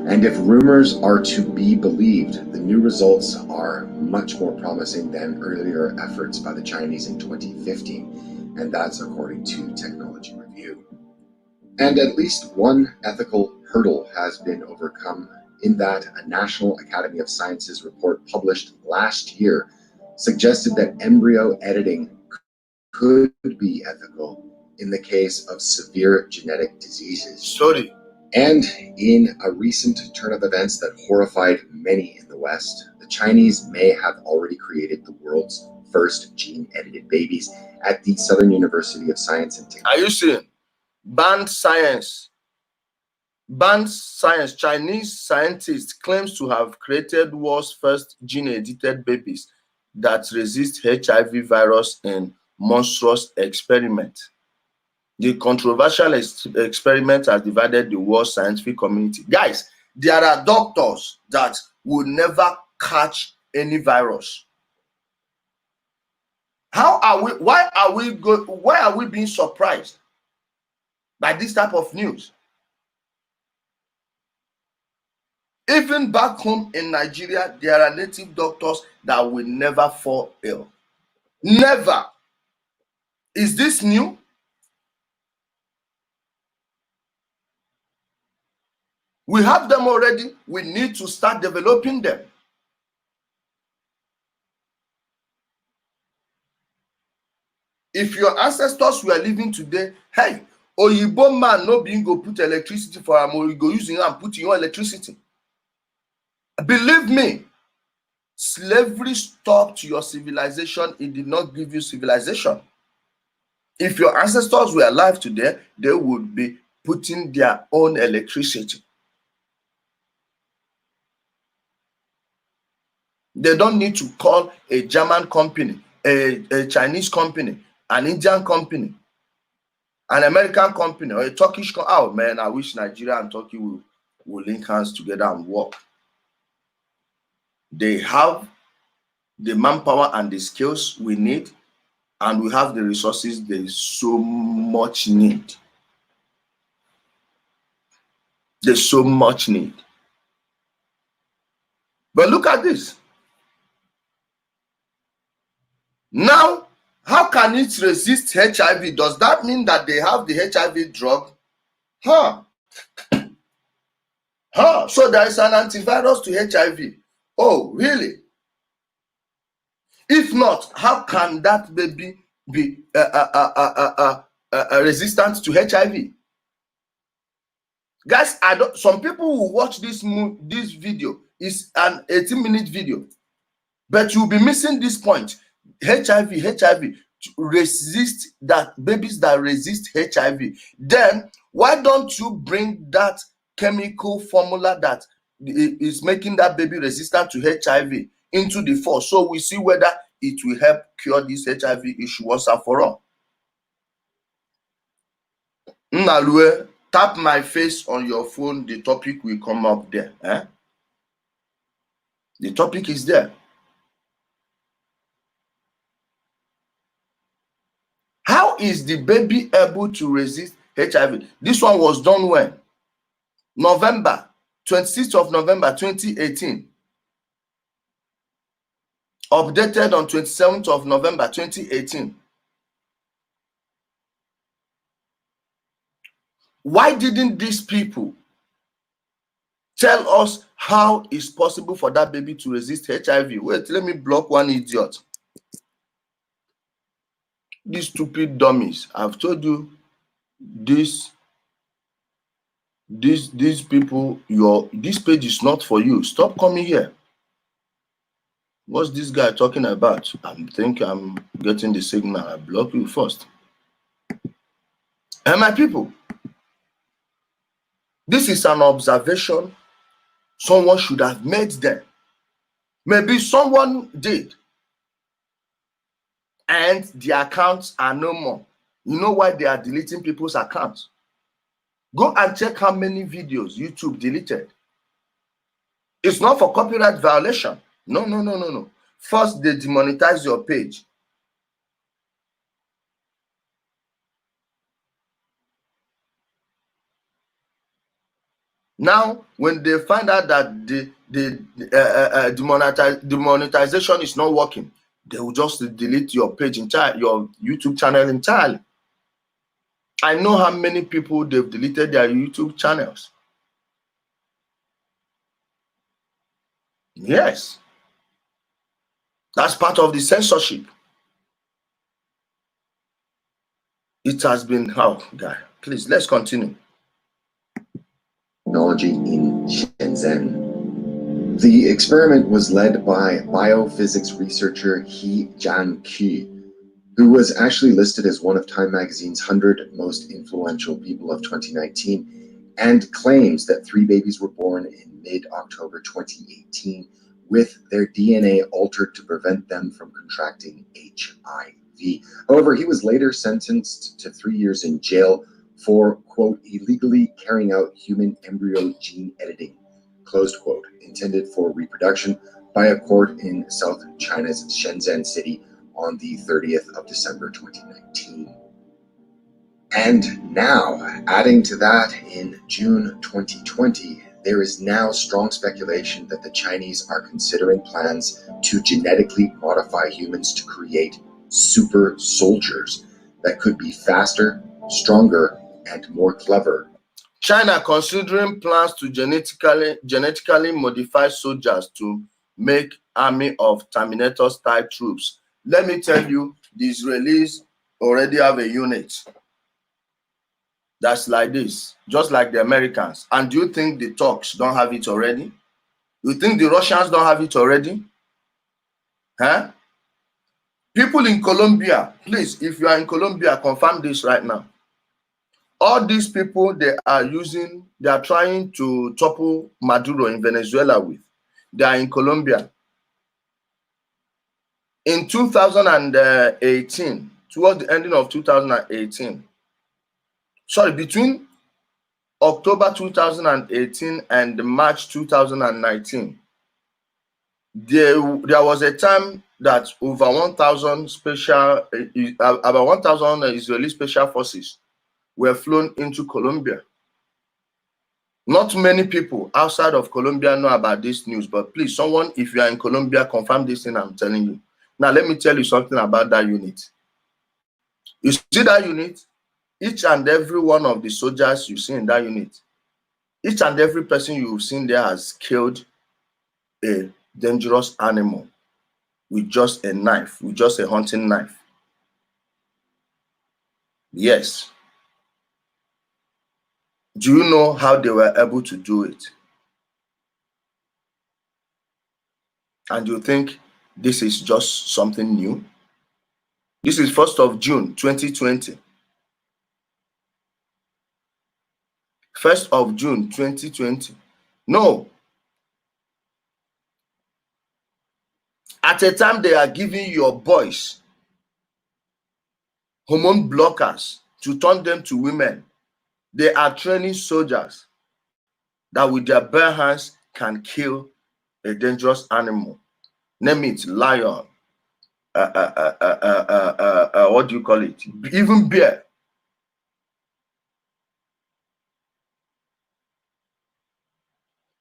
And if rumors are to be believed, the new results are much more promising than earlier efforts by the Chinese in 2015, and that's according to Technology Review. And at least one ethical hurdle has been overcome, in that a National Academy of Sciences report published last year suggested that embryo editing could be ethical in the case of severe genetic diseases. And in a recent turn of events that horrified many in the West, the Chinese may have already created the world's first gene-edited babies at the Southern University of Science and Technology. Are you seeing? Banned science. Banned science. Chinese scientists claims to have created world's first gene-edited babies that resist HIV virus in monstrous experiment. The controversial experiment has divided the world scientific community. Guys, there are doctors that will never catch any virus. Why are we being surprised by this type of news? Even back home in Nigeria, there are native doctors that will never fall ill. Never. Is this new? We have them already. We need to start developing them. If your ancestors were living today, hey, Oyibo man no being go put electricity for am, or you go using and put your electricity. Believe me, slavery stopped your civilization. It did not give you civilization. If your ancestors were alive today, they would be putting their own electricity. They don't need to call a German company, a Chinese company, an Indian company, an American company, or a Turkish company. Oh man, I wish Nigeria and Turkey will link hands together and work. They have the manpower and the skills we need, and we have the resources there is so much need. There's so much need. But look at this. Now, how can it resist HIV? Does that mean that they have the HIV drug? So there is an antivirus to HIV. Oh, really? If not, how can that baby be resistant to HIV? Guys, some people will watch this video. It's an 18-minute video, but you'll be missing this point. HIV to resist that, babies that resist HIV. Then why don't you bring that chemical formula that is making that baby resistant to HIV into the force, so we see whether it will help cure this HIV issue once and for all. Nnalue, tap my face on your phone, the topic will come up there. The topic is there. How is the baby able to resist HIV? This one was done when? November, 26th of November 2018. Updated on 27th of November 2018. Why didn't these people tell us how it's possible for that baby to resist HIV? Wait, let me block one idiot. These stupid dummies. I've told you these people, this page is not for you. Stop coming here. What's this guy talking about? I think I'm getting the signal. I block you first. And my people, this is an observation someone should have made them. Maybe someone did, and the accounts are no more. You know why they are deleting people's accounts? Go and check how many videos YouTube deleted. It's not for copyright violation. No. First, they demonetize your page. Now, when they find out that the demonetization is not working, they will just delete your page entirely, your YouTube channel entirely. I know how many people they've deleted their YouTube channels. Yes. That's part of the censorship. It has been how, guy? Please, let's continue. Technology in Shenzhen. The experiment was led by biophysics researcher He Jiankui, who was actually listed as one of Time Magazine's 100 most influential people of 2019, and claims that 3 babies were born in mid-October 2018 with their DNA altered to prevent them from contracting HIV. V. However, he was later sentenced to 3 years in jail for, quote, illegally carrying out human embryo gene editing, closed quote, intended for reproduction by a court in South China's Shenzhen city on the 30th of December 2019. And now, adding to that, in June 2020, there is now strong speculation that the Chinese are considering plans to genetically modify humans to create super soldiers that could be faster, stronger, and more clever. China considering plans to genetically modify soldiers to make army of Terminator-style troops. Let me tell you, the Israelis already have a unit that's like this, just like the Americans. And do you think the Turks don't have it already? You think the Russians don't have it already? Huh? People in Colombia, please, if you are in Colombia, confirm this right now. All these people they are trying to topple Maduro in Venezuela with, they are in Colombia. In 2018, towards the ending of 2018, sorry, between October 2018 and March 2019, there was a time that over 1,000 about 1,000 Israeli special forces were flown into Colombia. Not many people outside of Colombia know about this news, but please, someone, if you are in Colombia, confirm this thing I'm telling you. Now, let me tell you something about that unit. You see that unit? Each and every one of the soldiers you see in that unit, each and every person you've seen there has killed a dangerous animal with just a knife, with just a hunting knife. Yes. Do you know how they were able to do it? And you think this is just something new? This is 1st of June 2020. 1st of June 2020. No. At a time they are giving your boys hormone blockers to turn them to women. They are training soldiers that with their bare hands can kill a dangerous animal. Name it lion, what do you call it? Even bear.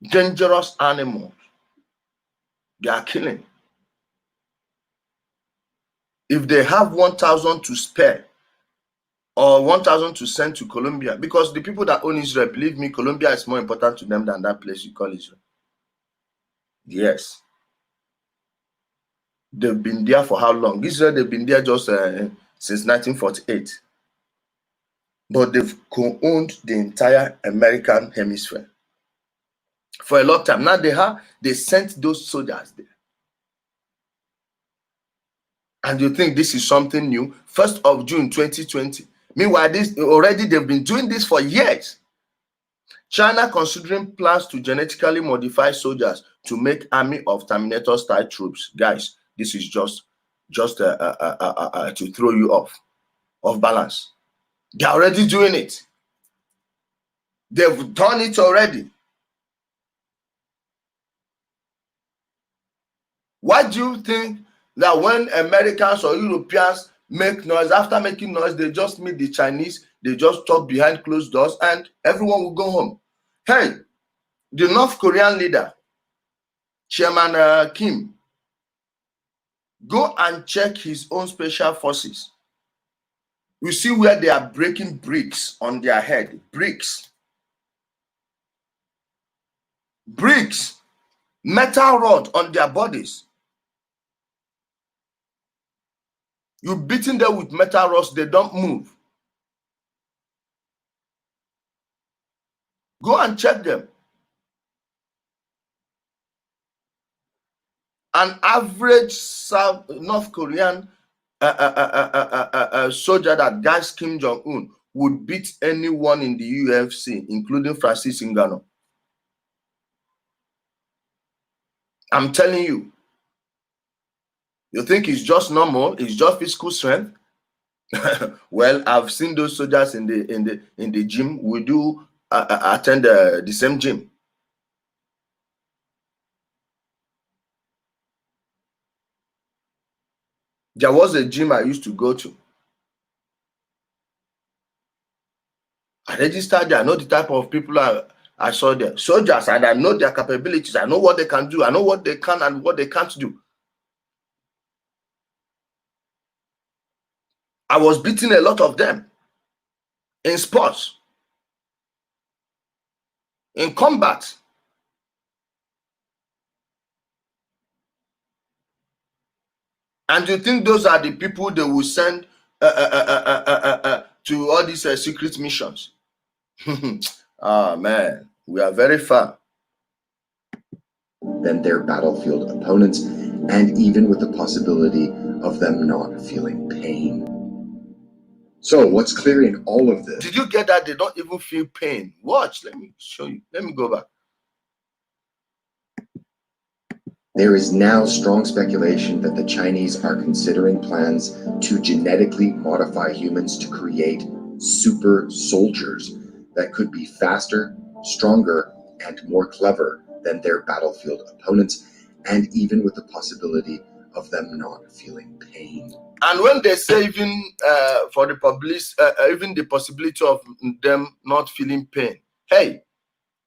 Dangerous animals. They are killing. If they have 1,000 to spare or 1,000 to send to Colombia, because the people that own Israel, believe me, Colombia is more important to them than that place you call Israel. Yes. They've been there for how long? Israel, they've been there just since 1948. But they've co-owned the entire American hemisphere for a long time. Now they sent those soldiers there. And you think this is something new? 1st of June 2020. Meanwhile, they've been doing this for years. China considering plans to genetically modify soldiers to make army of Terminator-style troops. Guys, this is just to throw you off balance. They're already doing it. They've done it already. Why do you think that when Americans or Europeans make noise, after making noise, they just meet the Chinese, they just talk behind closed doors and everyone will go home? Hey, the North Korean leader, Chairman Kim, go and check his own special forces. You see where they are breaking bricks on their head. Bricks. Metal rod on their bodies. You beating them with metal rods, they don't move. Go and check them. An average North Korean soldier that guys Kim Jong-un would beat anyone in the UFC, including Francis Ngannou. I'm telling you. You think it's just normal? It's just physical strength? Well, I've seen those soldiers in the gym. We do attend the same gym. There was a gym I used to go to. I registered there. I know the type of people I saw there. Soldiers, and I know their capabilities. I know what they can do. I know what they can and what they can't do. I was beating a lot of them in sports, in combat. And you think those are the people they will send to all these secret missions? Ah, man, we are very far. Than their battlefield opponents, and even with the possibility of them not feeling pain. So what's clear in all of this? Did you get that? They don't even feel pain. Watch, let me show you. Let me go back. There is now strong speculation that the Chinese are considering plans to genetically modify humans to create super soldiers that could be faster, stronger, and more clever than their battlefield opponents, and even with the possibility of them not feeling pain. And when they say even for the public, even the possibility of them not feeling pain, hey,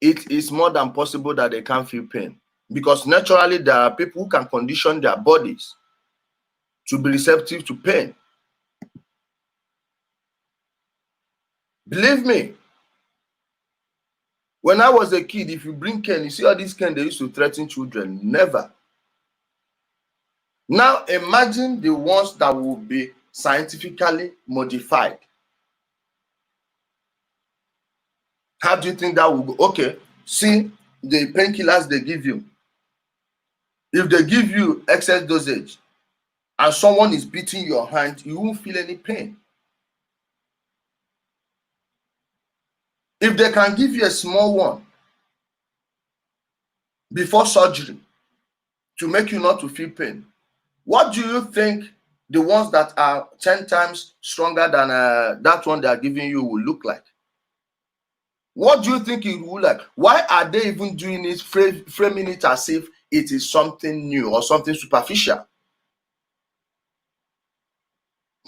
it is more than possible that they can't feel pain. Because naturally, there are people who can condition their bodies to be receptive to pain. Believe me, when I was a kid, if you bring cane, you see all these cane they used to threaten children. Never. Now imagine the ones that will be scientifically modified. How do you think that will go? Okay, see the painkillers they give you. If they give you excess dosage and someone is beating your hand, you won't feel any pain. If they can give you a small one before surgery to make you not to feel pain, what do you think the ones that are 10 times stronger than that one they are giving you will look like? What do you think it will look like? Why are they even doing it, framing it as if it is something new or something superficial?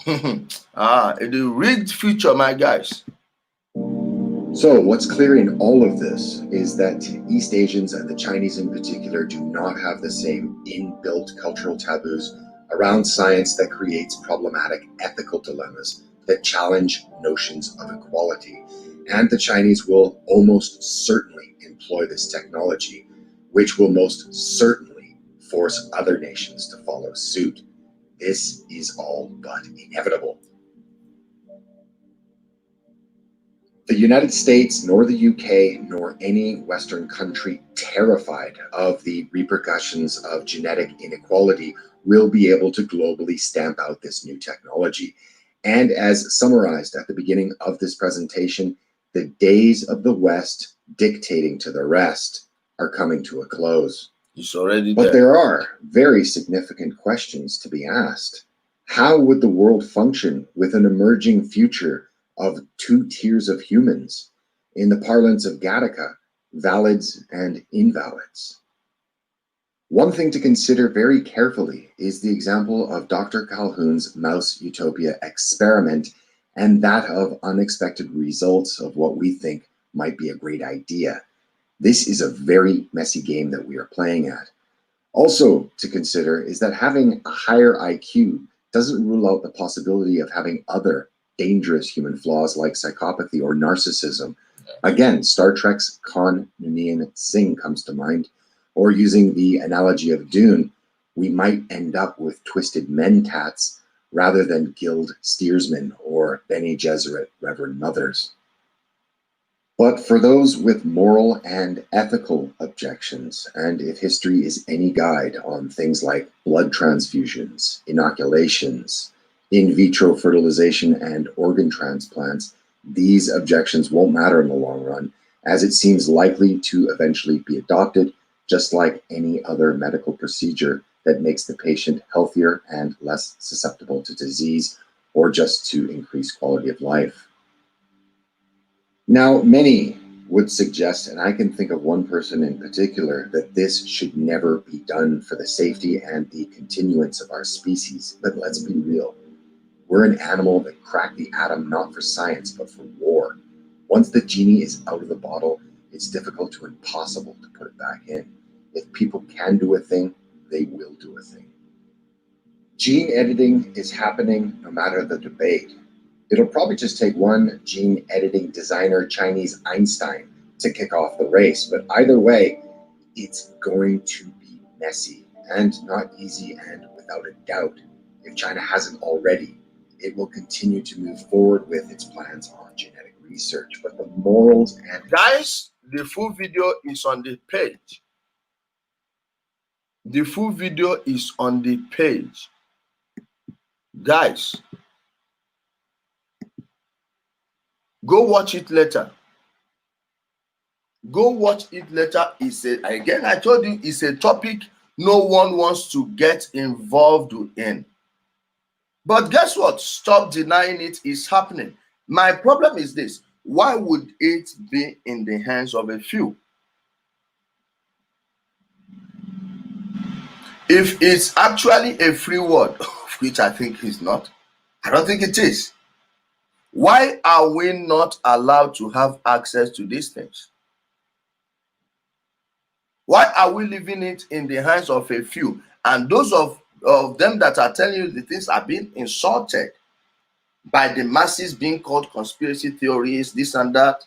The rigged future, my guys. So what's clear in all of this is that East Asians, and the Chinese in particular, do not have the same inbuilt cultural taboos around science that creates problematic ethical dilemmas that challenge notions of equality. And the Chinese will almost certainly employ this technology, which will most certainly force other nations to follow suit. This is all but inevitable. The United States, nor the UK, nor any Western country terrified of the repercussions of genetic inequality will be able to globally stamp out this new technology. And as summarized at the beginning of this presentation, the days of the West dictating to the rest are coming to a close. It's already But there. there are very significant questions to be asked. How would the world function with an emerging future of two tiers of humans, in the parlance of Gattaca, valids and invalids? One thing to consider very carefully is the example of Dr. Calhoun's Mouse Utopia experiment and that of unexpected results of what we think might be a great idea. This is a very messy game that we are playing at. Also to consider is that having a higher IQ doesn't rule out the possibility of having other dangerous human flaws like psychopathy or narcissism. Again, Star Trek's Khan Noonien Singh comes to mind, or using the analogy of Dune, we might end up with twisted mentats rather than Guild steersmen or Bene Gesserit Reverend Mothers. But for those with moral and ethical objections, and if history is any guide on things like blood transfusions, inoculations, in vitro fertilization, and organ transplants, these objections won't matter in the long run, as it seems likely to eventually be adopted, just like any other medical procedure that makes the patient healthier and less susceptible to disease, or just to increase quality of life. Now, many would suggest, and I can think of one person in particular, that this should never be done for the safety and the continuance of our species. But let's be real. We're an animal that cracked the atom not for science, but for war. Once the genie is out of the bottle, it's difficult to impossible to put it back in. If people can do a thing, they will do a thing. Gene editing is happening no matter the debate. It'll probably just take one gene editing designer, Chinese Einstein, to kick off the race. But either way, it's going to be messy and not easy, and without a doubt, if China hasn't already, it will continue to move forward with its plans on genetic research. But the morals and... Guys, the full video is on the page. The full video is on the page. Guys, go watch it later. Go watch it later. Again, I told you, it's a topic no one wants to get involved in. But guess what? Stop denying it is happening. My problem is this. Why would it be in the hands of a few? If it's actually a free world, which I think is not, I don't think it is. Why are we not allowed to have access to these things? Why are we leaving it in the hands of a few? And those of them that are telling you the things are being insulted by the masses, being called conspiracy theories, this and that.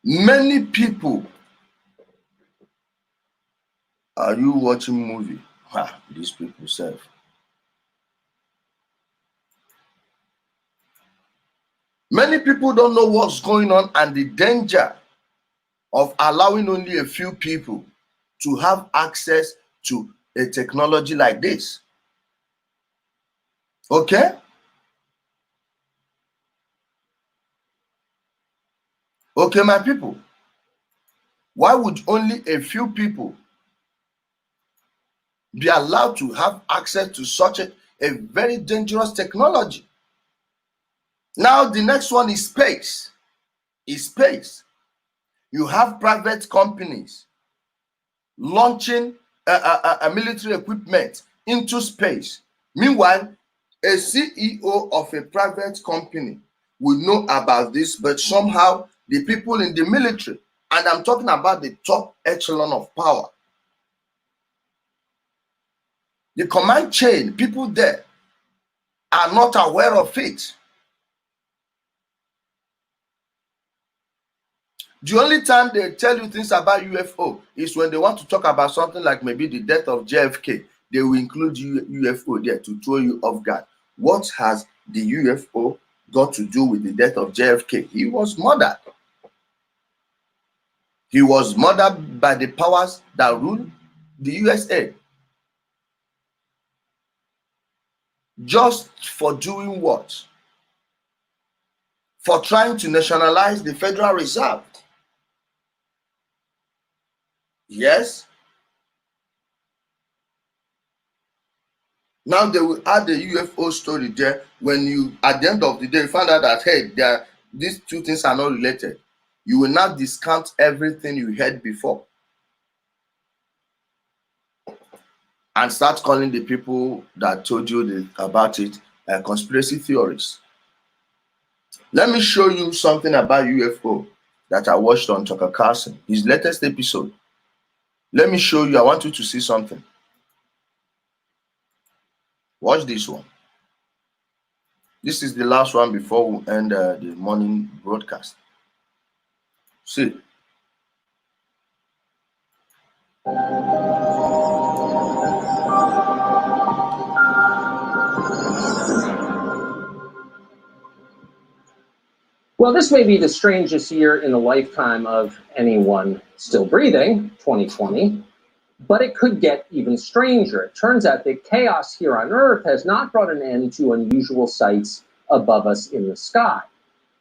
Many people. Are you watching movie? These people serve. Many people don't know what's going on and the danger of allowing only a few people to have access to a technology like this. Okay? Okay, my people. Why would only a few people be allowed to have access to such a very dangerous technology? Now, the next one is space. Space. You have private companies launching military equipment into space. Meanwhile, a CEO of a private company will know about this, but somehow the people in the military, and I'm talking about the top echelon of power, the command chain, people there are not aware of it. The only time they tell you things about UFO is when they want to talk about something like maybe the death of JFK. They will include UFO there to throw you off guard. What has the UFO got to do with the death of JFK? He was murdered. He was murdered by the powers that rule the USA. Just for doing what? For trying to nationalize the Federal Reserve. Yes. Now they will add the UFO story there. When you, at the end of the day, find out that, hey, these two things are not related. You will not discount everything you heard before and start calling the people that told you about it conspiracy theories. Let me show you something about UFO that I watched on Tucker Carlson, his latest episode. Let me show you. I want you to see something. Watch this one. This is the last one before we end the morning broadcast. See. Well, this may be the strangest year in the lifetime of anyone still breathing, 2020, but it could get even stranger. It turns out that chaos here on Earth has not brought an end to unusual sights above us in the sky.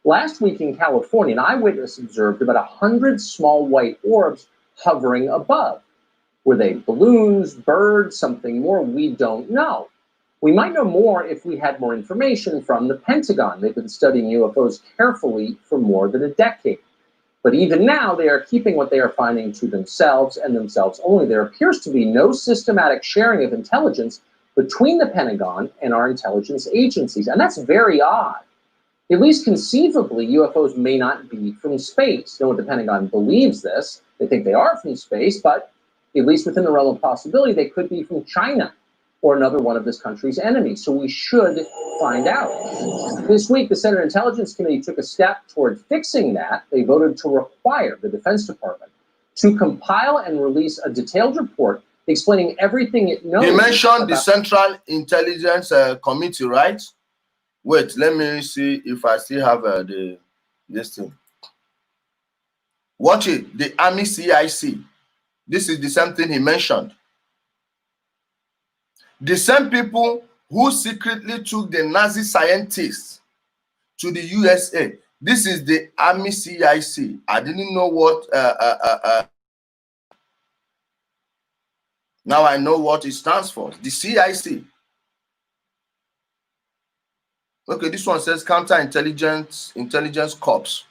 Last week in California, an eyewitness observed about 100 small white orbs hovering above. Were they balloons, birds, something more? We don't know. We might know more if we had more information from the Pentagon. They've been studying UFOs carefully for more than a decade. But even now, they are keeping what they are finding to themselves and themselves only. There appears to be no systematic sharing of intelligence between the Pentagon and our intelligence agencies. And that's very odd. At least conceivably, UFOs may not be from space. No one at the Pentagon believes this. They think they are from space, but at least within the realm of possibility, they could be from China or another one of this country's enemies. So we should find out. This week, the Senate Intelligence Committee took a step toward fixing that. They voted to require the Defense Department to compile and release a detailed report explaining everything it knows. You mentioned the Central Intelligence Committee, right? Wait, let me see if I still have this thing. Watch it, the Army CIC. This is the same thing he mentioned. The same people who secretly took the Nazi scientists to the USA. This is the Army CIC. I didn't know what. Now I know what it stands for. The CIC. Okay, this one says Intelligence Corps.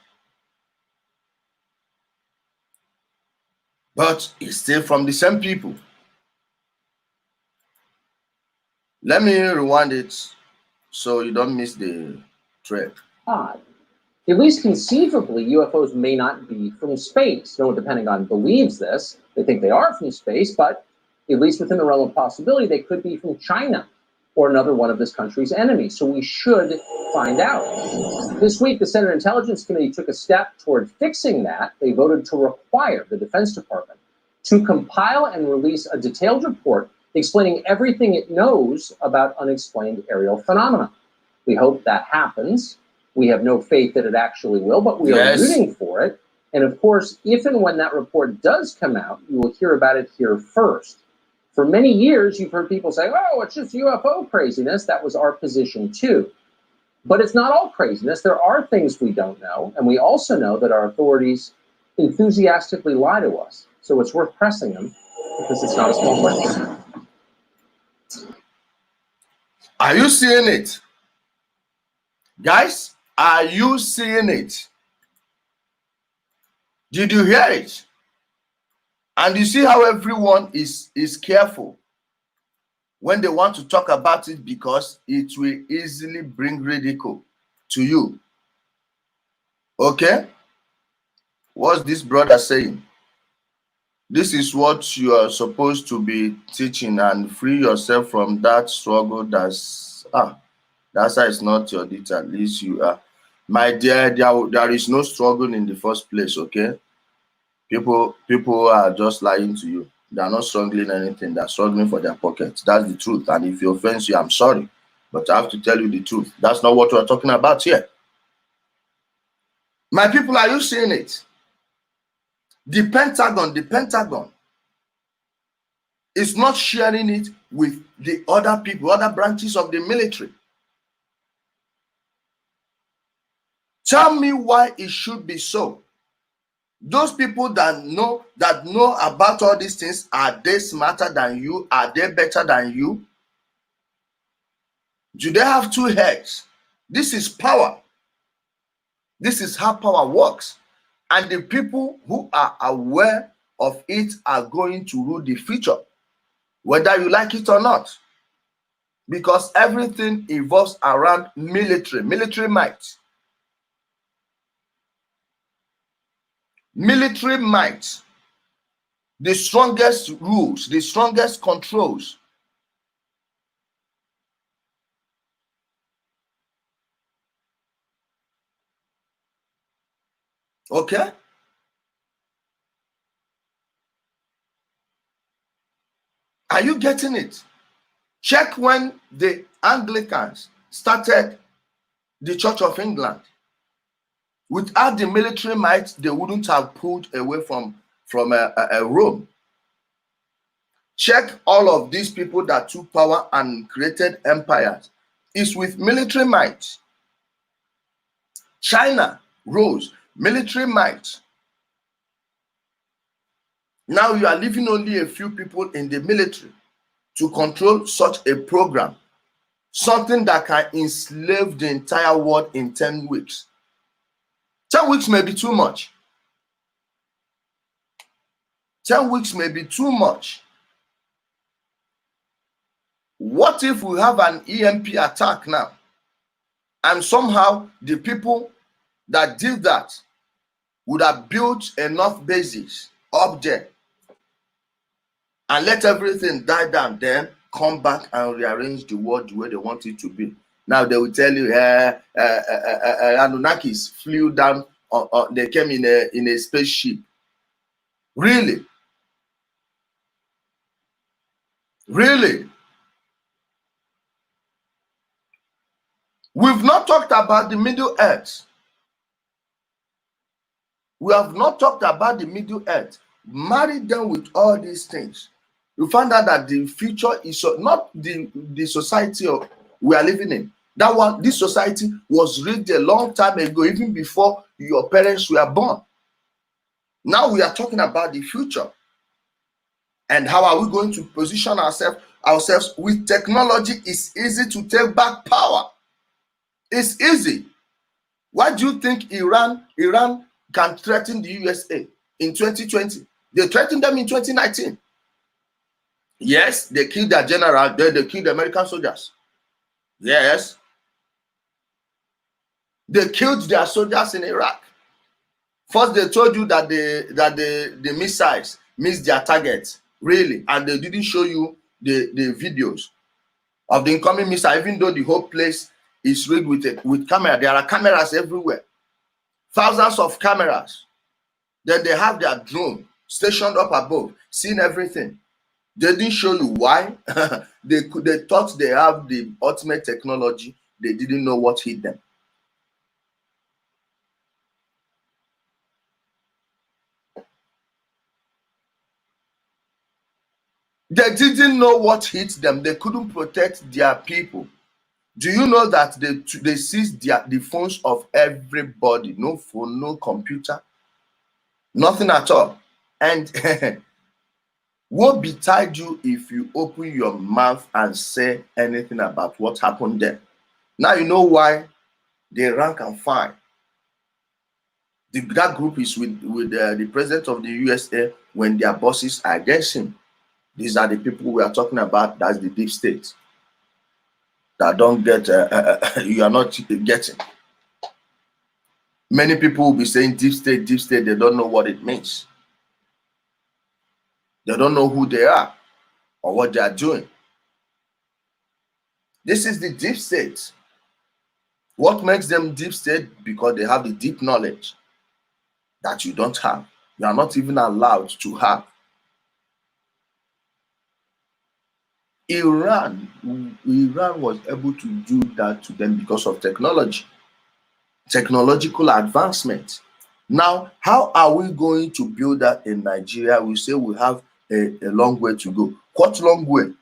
But it's still from the same people. Let me rewind it so you don't miss the thread. Odd. At least conceivably, UFOs may not be from space. No one at the Pentagon believes this. They think they are from space, but at least within the realm of possibility, they could be from China or another one of this country's enemies. So we should find out. This week, the Senate Intelligence Committee took a step toward fixing that. They voted to require the Defense Department to compile and release a detailed report explaining everything it knows about unexplained aerial phenomena. We hope that happens. We have no faith that it actually will, but we are rooting for it. And of course, if and when that report does come out, you will hear about it here first. For many years, you've heard people say, oh, it's just UFO craziness. That was our position too. But it's not all craziness. There are things we don't know. And we also know that our authorities enthusiastically lie to us. So it's worth pressing them because it's not a small question. Are you seeing it? Guys, are you seeing it? Did you hear it? And you see how everyone is careful when they want to talk about it because it will easily bring ridicule to you. Okay? What's this brother saying? This is what you are supposed to be teaching and free yourself from that struggle. That's why it's not your detail. At least you are. My dear, there is no struggle in the first place, okay? People are just lying to you. They are not struggling anything. They're struggling for their pockets. That's the truth. And if you offend you, I'm sorry. But I have to tell you the truth. That's not what we're talking about here. My people, are you seeing it? The Pentagon is not sharing it with the other people, other branches of the military. Tell me why it should be so. Those people that know about all these things, are they smarter than you? Are they better than you? Do they have two heads? This is power. This is how power works. And the people who are aware of it are going to rule the future, whether you like it or not. Because everything evolves around military might. Military might. The strongest rules, the strongest controls. Okay? Are you getting it? Check when the Anglicans started the Church of England. Without the military might, they wouldn't have pulled away from Rome. Check all of these people that took power and created empires. It's with military might. China rose, military might. Now you are leaving only a few people in the military to control such a program, something that can enslave the entire world in 10 weeks. 10 weeks may be too much. 10 weeks may be too much. What if we have an EMP attack now, and somehow the people that did that would have built enough bases up there and let everything die down, then come back and rearrange the world the way they want it to be? Now they will tell you, Anunnakis flew down, they came in a spaceship. Really? Really? We've not talked about the Middle Earth. We have not talked about the Middle Earth. Marry them with all these things. You find out that the future is not the society we are living in. That one, this society was rigged a long time ago, even before your parents were born. Now we are talking about the future. And how are we going to position ourselves with technology? It's easy to take back power. It's easy. Why do you think Iran can threaten the USA in 2020? They threatened them in 2019. Yes, they killed their general, they killed the American soldiers. Yes. They killed their soldiers in Iraq. First, they told you that the missiles missed their targets, really, and they didn't show you the videos of the incoming missile, even though the whole place is rigged with camera. There are cameras everywhere, thousands of cameras. Then they have their drone stationed up above, seeing everything. They didn't show you why. They thought they have the ultimate technology. They didn't know what hit them. They didn't know what hit them. They couldn't protect their people. Do you know that they seized the phones of everybody? No phone, no computer, nothing at all. And woe betide you if you open your mouth and say anything about what happened there. Now you know why they rank and file. That group is with the president of the USA when their bosses are against him. These are the people we are talking about. That's the deep state. That don't get, you are not getting. Many people will be saying deep state, they don't know what it means. They don't know who they are or what they are doing. This is the deep state. What makes them deep state? Because they have the deep knowledge that you don't have. You are not even allowed to have. Iran was able to do that to them because of technology, technological advancement. Now, how are we going to build that in Nigeria? We say we have a long way to go. What long way?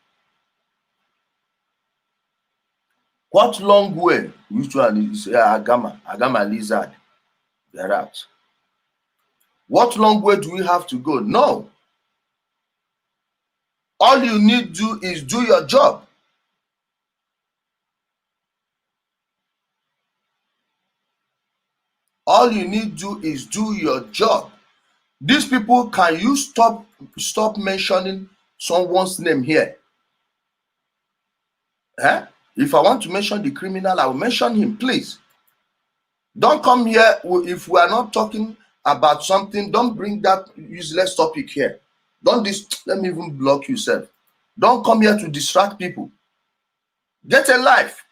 What long way? Which one is Agama lizard? They're out. What long way do we have to go? No. All you need to do is do your job. All you need to do is do your job. These people, can you stop mentioning someone's name here? If I want to mention the criminal, I will mention him, please. Don't come here if we are not talking about something. Don't bring that useless topic here. Let me even block yourself. Don't come here to distract people. Get a life.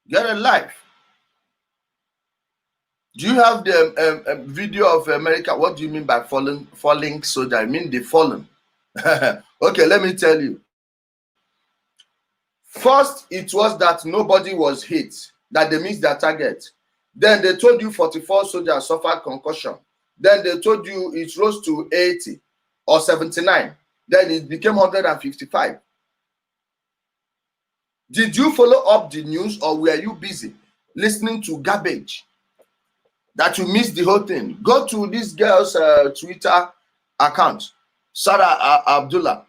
Get a life. Do you have the video of America? What do you mean by falling soldier? I mean the fallen. Okay, let me tell you. First, it was that nobody was hit, that they missed their target. Then they told you 44 soldiers suffered concussion. Then they told you it rose to 80 or 79. Then it became 155. Did you follow up the news, or were you busy listening to garbage that you missed the whole thing, go to this girl's Twitter account, Sarah Abdullah,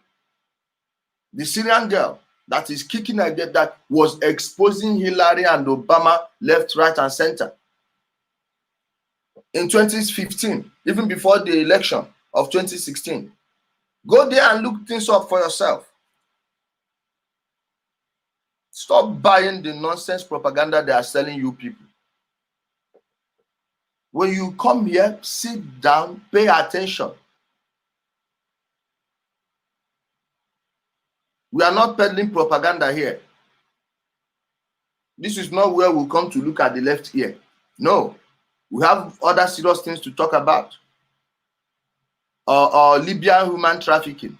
the Syrian girl that is kicking again, that was exposing Hillary and Obama left, right, and center in 2015, even before the election of 2016. Go there and look things up for yourself. Stop buying the nonsense propaganda they are selling you people. When you come here, sit down, pay attention. We are not peddling propaganda here. This is not where we come to look at the left ear. No, we have other serious things to talk about. Or Libyan human trafficking.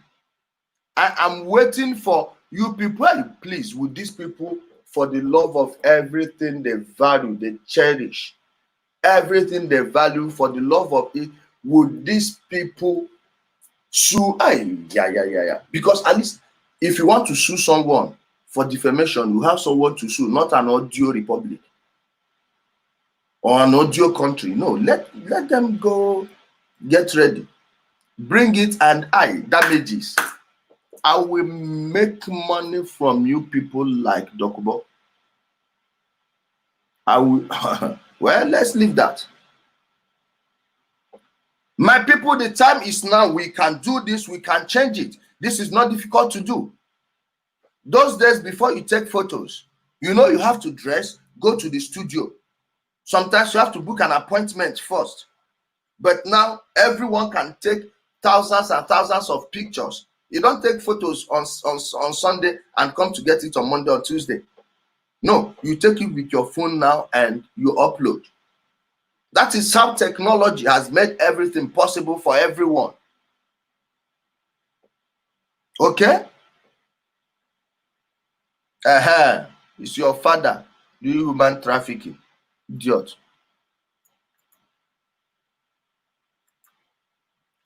I am waiting for you people, please, with these people, for the love of everything they value, they cherish, everything they value, for the love of it, would these people sue? Because at least if you want to sue someone for defamation, you have someone to sue, not an audio republic or an audio country. No, let them go, get ready, bring it, and damages. I will make money from you people like Dokubo. I will. Well, let's leave that. My people, the time is now. We can do this. We can change it. This is not difficult to do. Those days before you take photos, you know you have to dress, go to the studio. Sometimes you have to book an appointment first. But now everyone can take thousands and thousands of pictures. You don't take photos on Sunday and come to get it on Monday or Tuesday. No, you take it with your phone now and you upload. That is how technology has made everything possible for everyone. Okay? It's your father doing human trafficking. Idiot.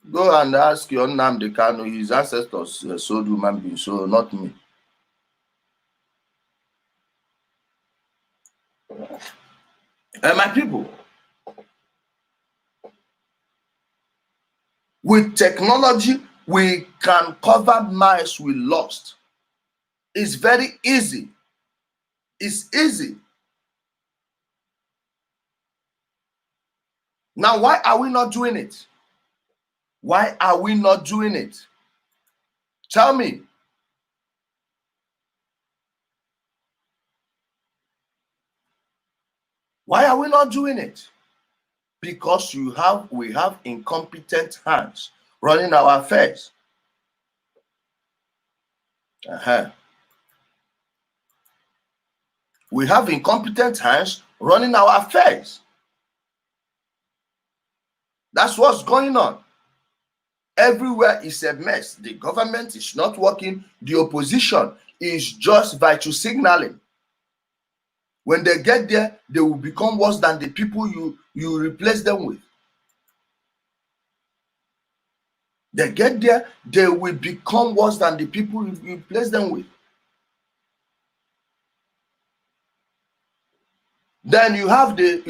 Go and ask your Nnamdi Kanu. His ancestors sold human beings, so not me. And my people, with technology, we can cover miles we lost. It's very easy. It's easy. Now, why are we not doing it? Why are we not doing it? Tell me. Why are we not doing it? Because we have incompetent hands running our affairs. We have incompetent hands running our affairs. That's what's going on. Everywhere is a mess. The government is not working. The opposition is just virtue signaling. When they get there, they will become worse than the people you replace them with. They get there, they will become worse than the people you replace them with. Then you have the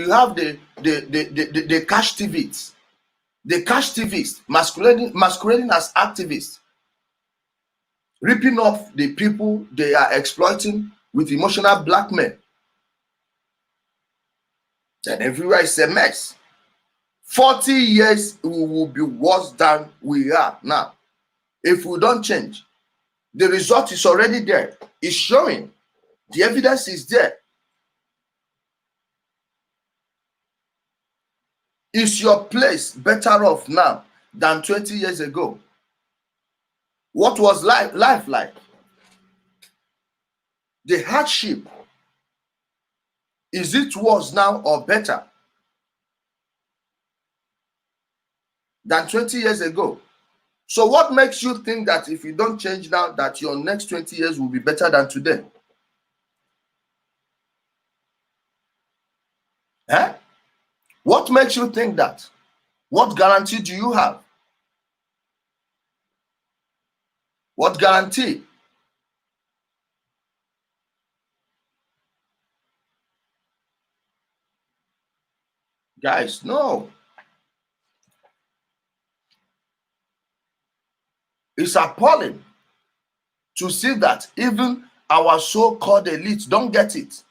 cash TVs. The cash TVs masquerading as activists, ripping off the people they are exploiting with emotional blackmail. Then everywhere is a mess. 40 years we will be worse than we are now if we don't change. The result is already there. It's showing. The evidence is there. Is your place better off now than 20 years ago? What was life like? The hardship, is it worse now or better than 20 years ago? So what makes you think that if you don't change now, that your next 20 years will be better than today? What makes you think that? What guarantee do you have? What guarantee? Guys, no. It's appalling to see that even our so-called elites don't get it.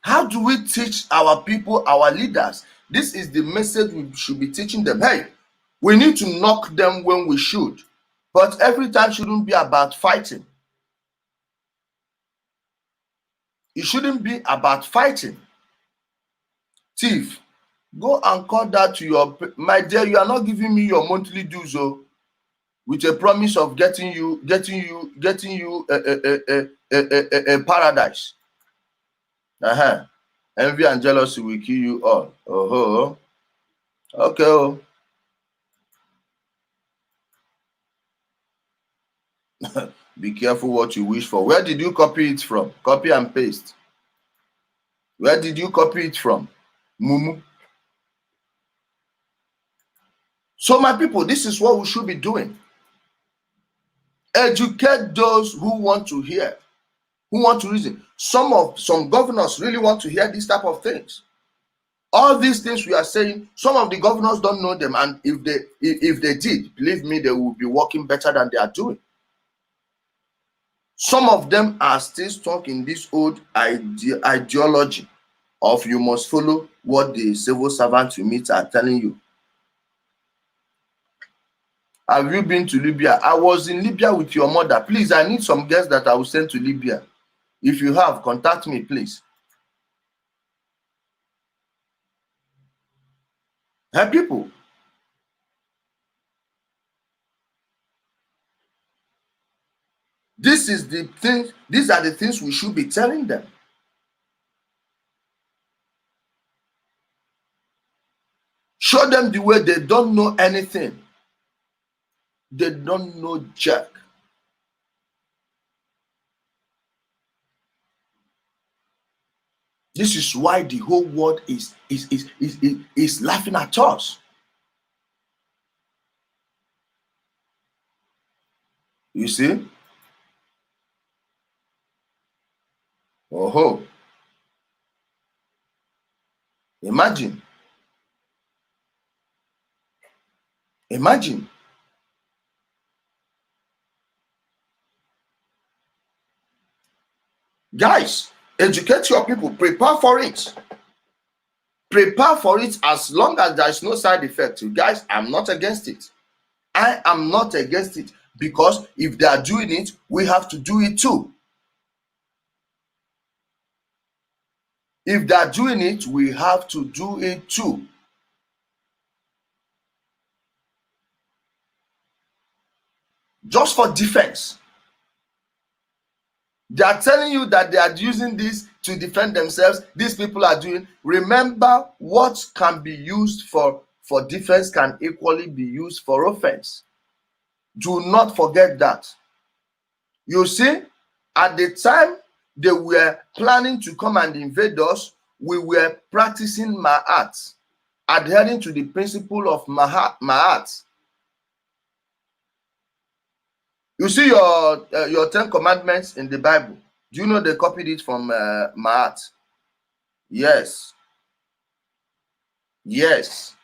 How do we teach our people, our leaders? This is the message we should be teaching them. Hey, we need to knock them when we should. But every time shouldn't be about fighting. It shouldn't be about fighting. Thief, go and call that to your, my dear, you are not giving me your monthly dues, oh, with a promise of getting you a paradise. Envy and jealousy will kill you all. Oh, okay. Oh. Be careful what you wish for. Where did you copy it from? Copy and paste. Where did you copy it from? Mumu. So my people, this is what we should be doing. Educate those who want to hear, who want to reason. Some governors really want to hear these type of things. All these things we are saying, some of the governors don't know them, and if they did, believe me, they will be working better than they are doing. Some of them are still stuck in this old ideology of you must follow what the civil servants you meet are telling you. Have you been to Libya? I was in Libya with your mother. Please, I need some guests that I will send to Libya. If you have, contact me, please. Hey, people. This is the thing. These are the things we should be telling them. Show them the way. They don't know anything. They don't know jack. This is why the whole world is laughing at us. You see? Oh, imagine. Imagine. Guys, educate your people. Prepare for it. Prepare for it as long as there is no side effect. You guys, I'm not against it. I am not against it, because if they are doing it, we have to do it too. If they are doing it, we have to do it too. Just for defense. They are telling you that they are using this to defend themselves. These people are doing. Remember, what can be used for defense can equally be used for offense. Do not forget that. You see, at the time they were planning to come and invade us, we were practicing Ma'at, adhering to the principle of Ma'at. You see your 10 commandments in the Bible. Do you know they copied it from Ma'at? Yes. Yes.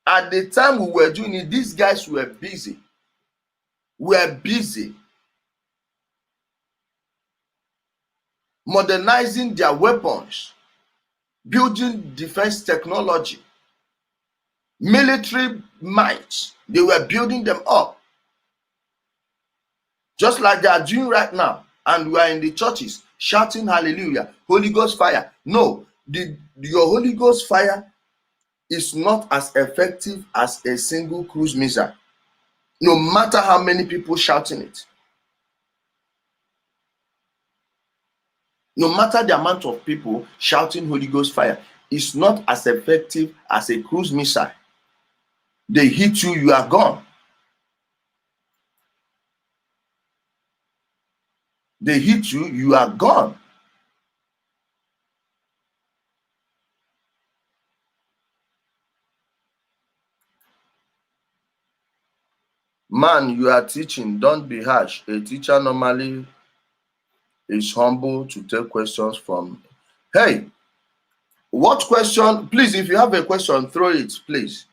At the time we were doing it, these guys were busy. We were busy modernizing their weapons, building defense technology, military might. They were building them up, just like they are doing right now. And we are in the churches shouting hallelujah, Holy Ghost fire. No, your Holy Ghost fire is not as effective as a single cruise missile, no matter how many people shouting it. No matter the amount of people shouting Holy Ghost fire, it's not as effective as a cruise missile. They hit you, you are gone. They hit you, you are gone. Man, you are teaching, don't be harsh. A teacher normally is humble to take questions from. Hey, what question? Please, if you have a question, throw it, please.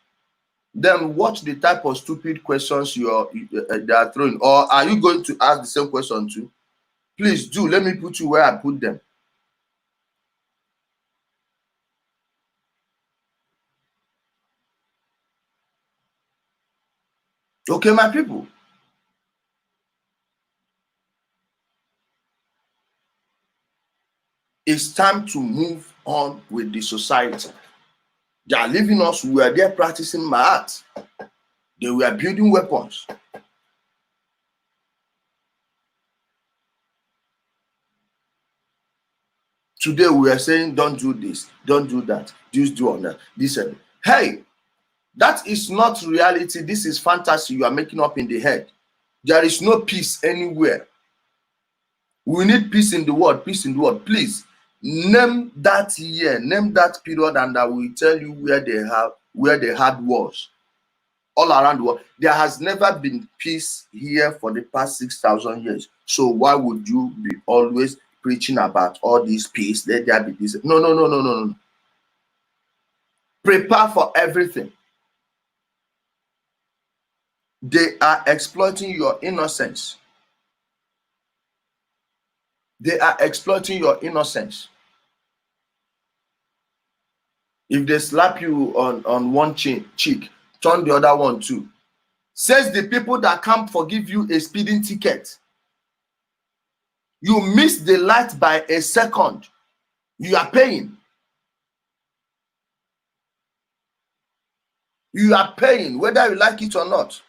Then watch the type of stupid questions they are throwing. Or are you going to ask the same question too? Please do. Let me put you where I put them. Okay, my people. It's time to move on with the society. They are leaving us. We were there practicing math. They were building weapons. Today we are saying, don't do this, don't do that, just do on that. This and hey, that is not reality. This is fantasy you are making up in the head. There is no peace anywhere. We need peace in the world, peace in the world. Please name that year, name that period, and I will tell you where they had wars all around the world. There has never been peace here for the past 6,000 years. So why would you be always preaching about all this peace? Let there be peace. No. Prepare for everything. They are exploiting your innocence. They are exploiting your innocence. If they slap you on one cheek, turn the other one too. Says the people that can't forgive you a speeding ticket. You miss the light by a second. You are paying. You are paying, whether you like it or not.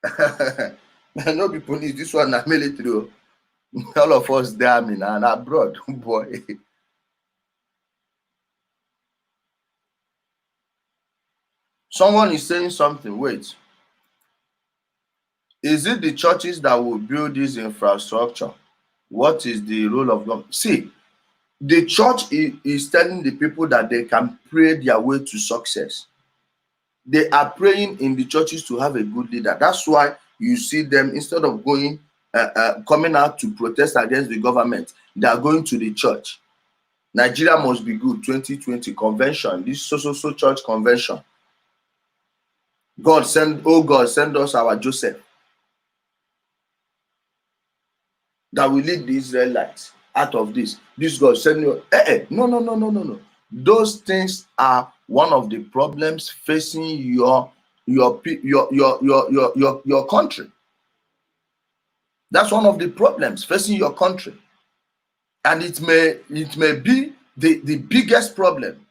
I know people need this one, na military. All of us there, I mean, and abroad, boy. Someone is saying something. Wait. Is it the churches that will build this infrastructure? What is the role of God? See, the church is telling the people that they can pray their way to success. They are praying in the churches to have a good leader. That's why you see them, instead of going coming out to protest against the government, they are going to the church. Nigeria must be good 2020 convention, this so church convention. God send us our Joseph that will lead the Israelites out of this. This God send you. No. Those things are one of the problems facing your country. That's one of the problems facing your country. And it may be the biggest problem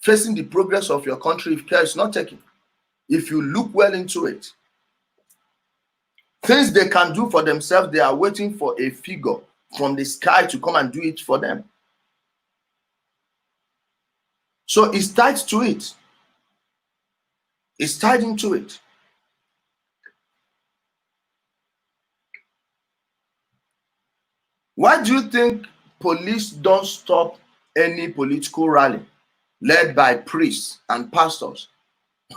facing the progress of your country if care is not taken. If you look well into it, things they can do for themselves, they are waiting for a figure from the sky to come and do it for them. So it's tied to it. It's tied into it. Why do you think police don't stop any political rally led by priests and pastors?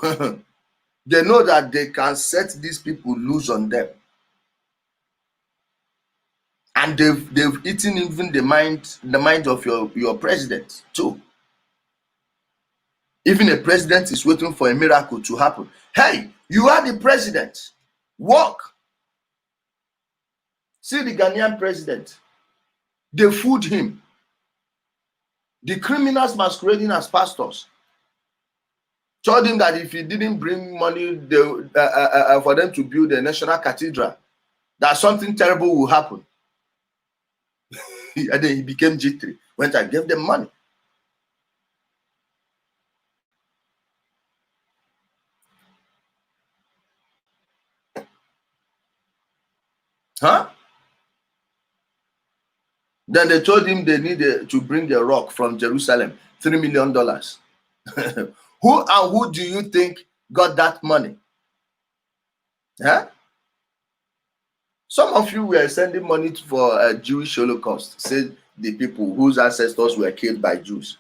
They know that they can set these people loose on them. And they've eaten even the mind of your president too. Even a president is waiting for a miracle to happen. Hey, you are the president. Walk. See the Ghanaian president. They fooled him. The criminals masquerading as pastors told him that if he didn't bring money for them to build a national cathedral, that something terrible will happen. And then he became G3. Went and gave them money. Huh? Then they told him they needed to bring a rock from Jerusalem, $3 million. Who do you think got that money? Huh? Some of you were sending money for a Jewish Holocaust, said the people whose ancestors were killed by Jews.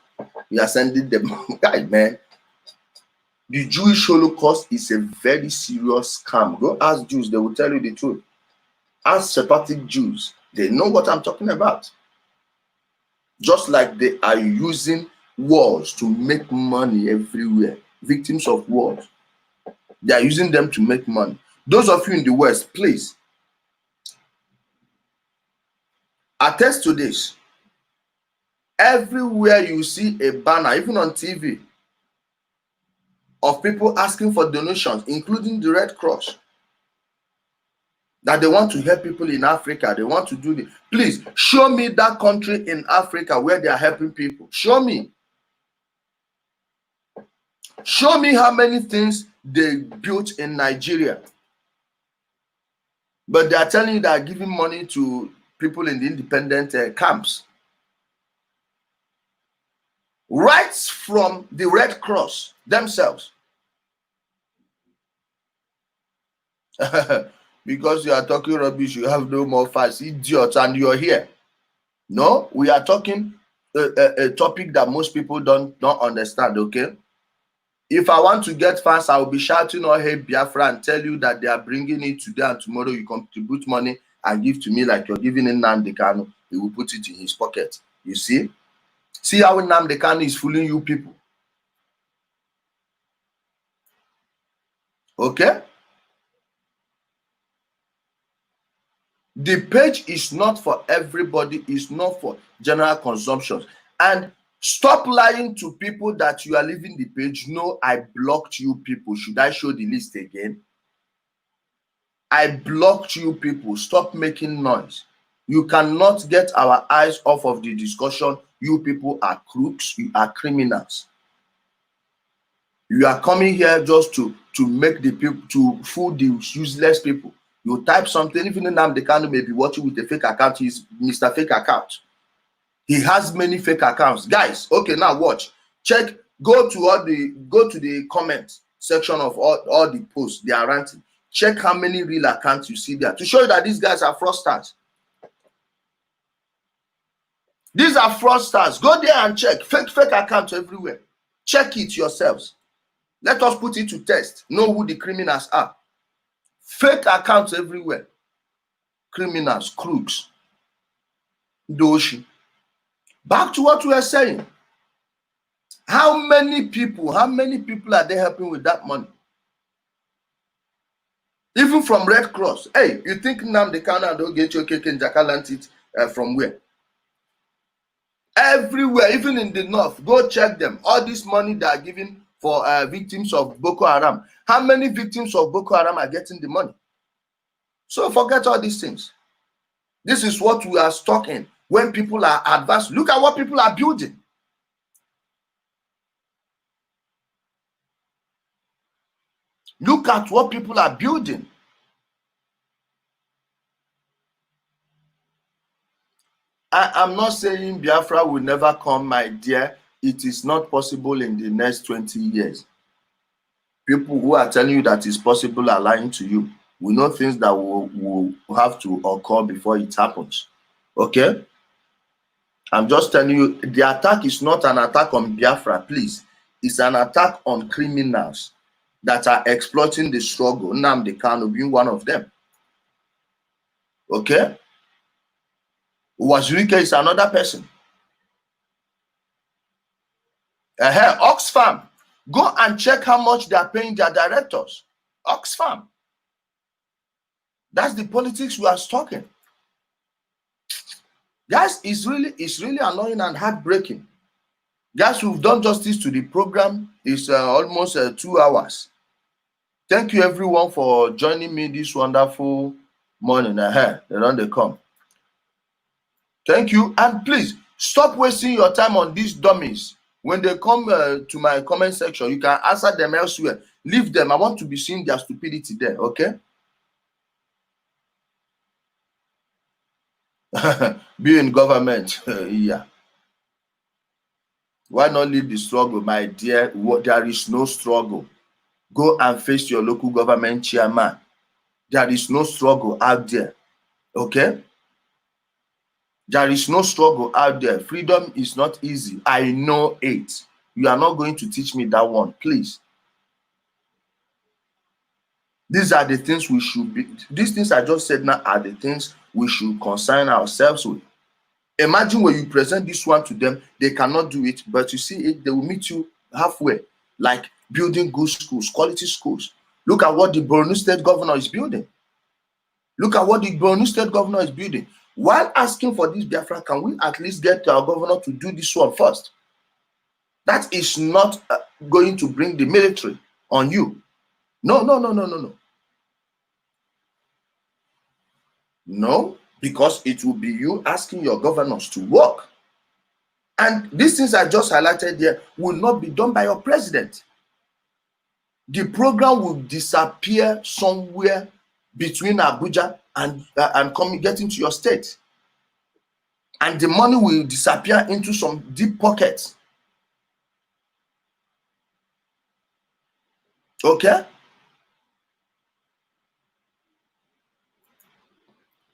You are sending them, guy, man. The Jewish Holocaust is a very serious scam. Go ask Jews, they will tell you the truth. Ask separative Jews, they know what I'm talking about. Just like they are using wars to make money everywhere, victims of wars. They are using them to make money. Those of you in the West, please attest to this. Everywhere you see a banner, even on TV, of people asking for donations, including the Red Cross, that they want to help people in Africa, they want to do this. Please show me that country in Africa where they are helping people. Show me. Show me how many things they built in Nigeria. But they are telling you they are giving money to people in the independent camps. Right from the Red Cross themselves. Because you are talking rubbish, you have no more facts, idiots, and you're here. No, we are talking a topic that most people don't understand, okay? If I want to get fast, I will be shouting all hey Biafra and tell you that they are bringing it today and tomorrow you contribute money and give to me like you're giving Nnamdi Kanu. He will put it in his pocket. You see? See how Nnamdi Kanu is fooling you people. Okay? The page is not for everybody, it's not for general consumption. And stop lying to people that you are leaving the page. No, I blocked you people. Should I show the list again? I blocked you people. Stop making noise. You cannot get our eyes off of the discussion. You people are crooks. You are criminals. You are coming here just to make the people, to fool the useless people. You type something, even Nnamdi Kanu may be watching with a fake account. He's Mr. Fake Account. He has many fake accounts. Guys, okay, now watch. Check, go to the comment section of all the posts they are ranting. Check how many real accounts you see there to show you that these guys are fraudsters. These are fraudsters. Go there and check. Fake accounts everywhere. Check it yourselves. Let us put it to test. Know who the criminals are. Fake accounts everywhere. Criminals, crooks. Doshi. Back to what we are saying. How many people are they helping with that money? Even from Red Cross. Hey, you think Nnamdi Kanu and Ogechi Okeke and Jakalant it from where? Everywhere, even in the north. Go check them. All this money they are giving for victims of Boko Haram. How many victims of Boko Haram are getting the money? So forget all these things. This is what we are stuck in. When people are advanced, look at what people are building. Look at what people are building. I'm not saying Biafra will never come, my dear. It is not possible in the next 20 years. People who are telling you that it's possible are lying to you. We know things that will have to occur before it happens. Okay? I'm just telling you, the attack is not an attack on Biafra, please. It's an attack on criminals that are exploiting the struggle. Nnamdi Kanu being one of them. Okay? Wazirike is another person. Oxfam. Go and check how much they are paying their directors. Oxfam. That's the politics we are talking. Guys, it's really annoying and heartbreaking. Guys, we've done justice to the program. It's almost 2 hours. Thank you everyone for joining me this wonderful morning. They come. Thank you, and please stop wasting your time on these dummies. When they come to my comment section, you can answer them elsewhere. Leave them. I want to be seeing their stupidity there, okay? Be in government. Yeah. Why not leave the struggle, my dear? There is no struggle. Go and face your local government chairman. There is no struggle out there. Okay? There is no struggle out there. Freedom is not easy. I know it. You are not going to teach me that one, please. These are the things we should be, these things I just said now are the things we should concern ourselves with. Imagine when you present this one to them, they cannot do it, but you see it, they will meet you halfway, like building good schools, quality schools. Look at what the Borno State governor is building. Look at what the Borno State governor is building. While asking for this Biafra, can we at least get our governor to do this one first? That is not going to bring the military on you. No. No, because it will be you asking your governors to work. And these things I just highlighted here will not be done by your president. The program will disappear somewhere between Abuja and getting to your state. And the money will disappear into some deep pockets. Okay?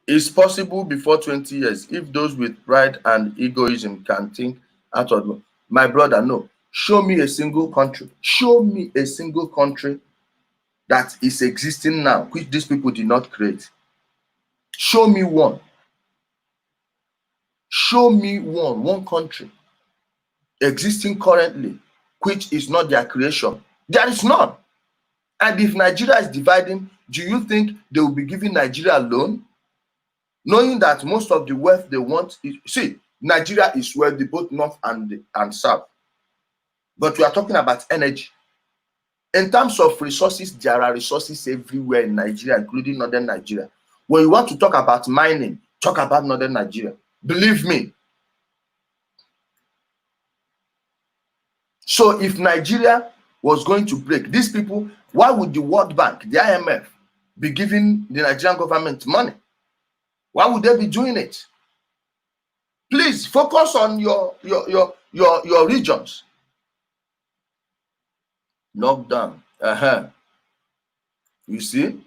It's possible before 20 years if those with pride and egoism can think out of my brother. No, show me a single country. Show me a single country that is existing now, which these people did not create. Show me one. Show me one country existing currently, which is not their creation. There is none. And if Nigeria is dividing, do you think they will be giving Nigeria a loan? Knowing that most of the wealth they want is, see, Nigeria is wealthy, both north and south. But we are talking about energy. In terms of resources, there are resources everywhere in Nigeria, including northern Nigeria. When you want to talk about mining, talk about northern Nigeria. Believe me. So if Nigeria was going to break, these people, why would the World Bank, the IMF, be giving the Nigerian government money? Why would they be doing it? Please focus on your regions. Knockdown. You see?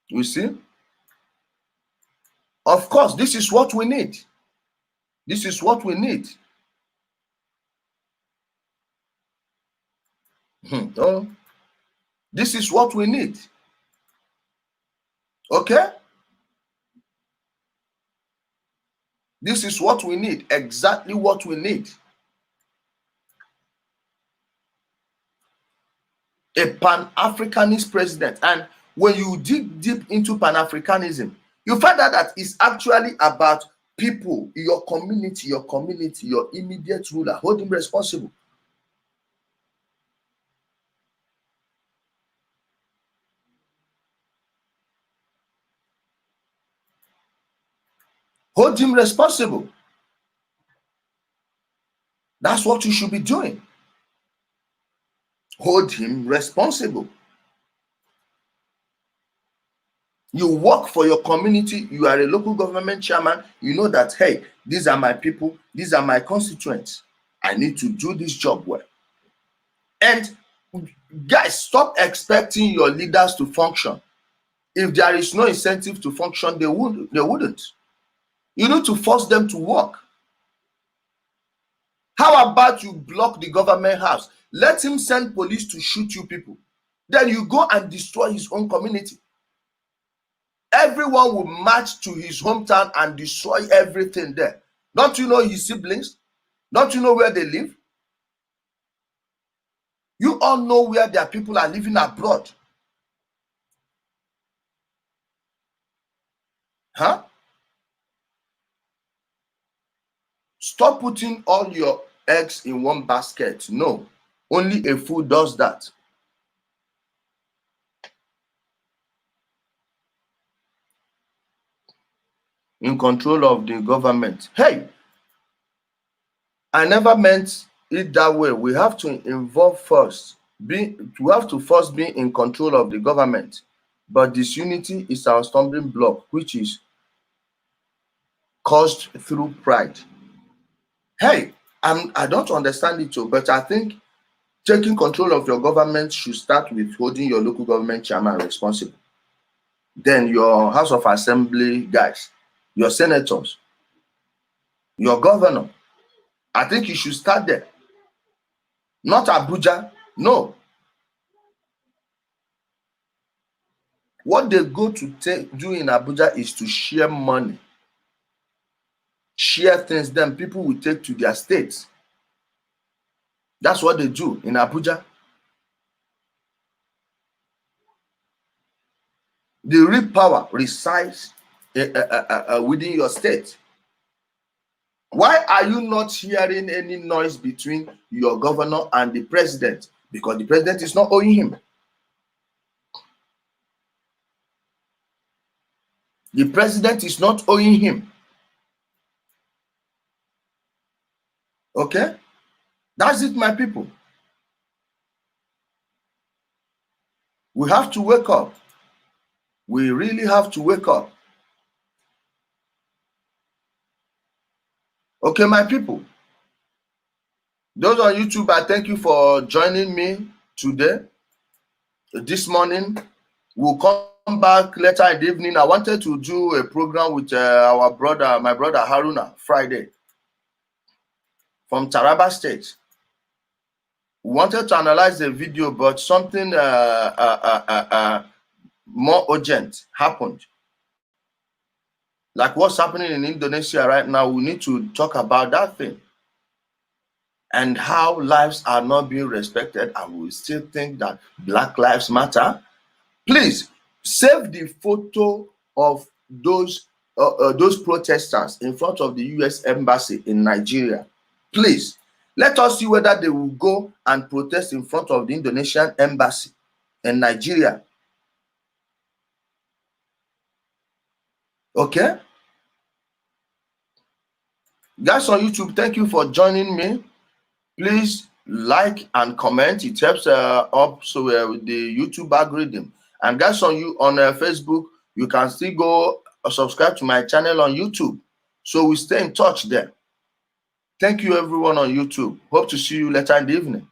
You see? Of course, this is what we need. This is what we need. Oh, this is what we need. Okay? This is what we need. Exactly what we need. A Pan-Africanist president. And when you dig deep into Pan-Africanism, you find out that it's actually about people, your community, your immediate ruler. Hold him responsible. Hold him responsible. That's what you should be doing. Hold him responsible. You work for your community. You are a local government chairman. You know that, hey, these are my people. These are my constituents. I need to do this job well. And guys, stop expecting your leaders to function. If there is no incentive to function, they wouldn't. You need to force them to work. How about you block the government house? Let him send police to shoot you people. Then you go and destroy his own community. Everyone will march to his hometown and destroy everything there. Don't you know his siblings? Don't you know where they live? You all know where their people are living abroad. Huh? Stop putting all your eggs in one basket. No, only a fool does that. In control of the government. Hey, I never meant it that way. We have to involve first. We have to first be in control of the government. But disunity is our stumbling block, which is caused through pride. Hey, I don't understand it too, but I think taking control of your government should start with holding your local government chairman responsible. Then your House of Assembly guys, your senators, your governor. I think you should start there. Not Abuja, no. What they go to do in Abuja is to share money, share things, then people will take to their states. That's what they do in Abuja. The real power resides within your state. Why are you not hearing any noise between your governor and the president? Because the president is not owing him. The president is not owing him. Okay? That's it, my people. We have to wake up. We really have to wake up. Okay, my people. Those on YouTube, I thank you for joining me today. This morning, we'll come back later in the evening. I wanted to do a program with my brother Haruna, Friday, from Taraba State. We wanted to analyze the video, but something more urgent happened. Like what's happening in Indonesia right now, we need to talk about that thing. And how lives are not being respected, and we still think that Black Lives Matter. Please save the photo of those protesters in front of the U.S. Embassy in Nigeria. Please, let us see whether they will go and protest in front of the Indonesian Embassy in Nigeria. Okay? Guys on YouTube, thank you for joining me. Please like and comment. It helps up with the YouTube algorithm. And guys on Facebook, you can still go subscribe to my channel on YouTube. So we stay in touch there. Thank you everyone on YouTube. Hope to see you later in the evening.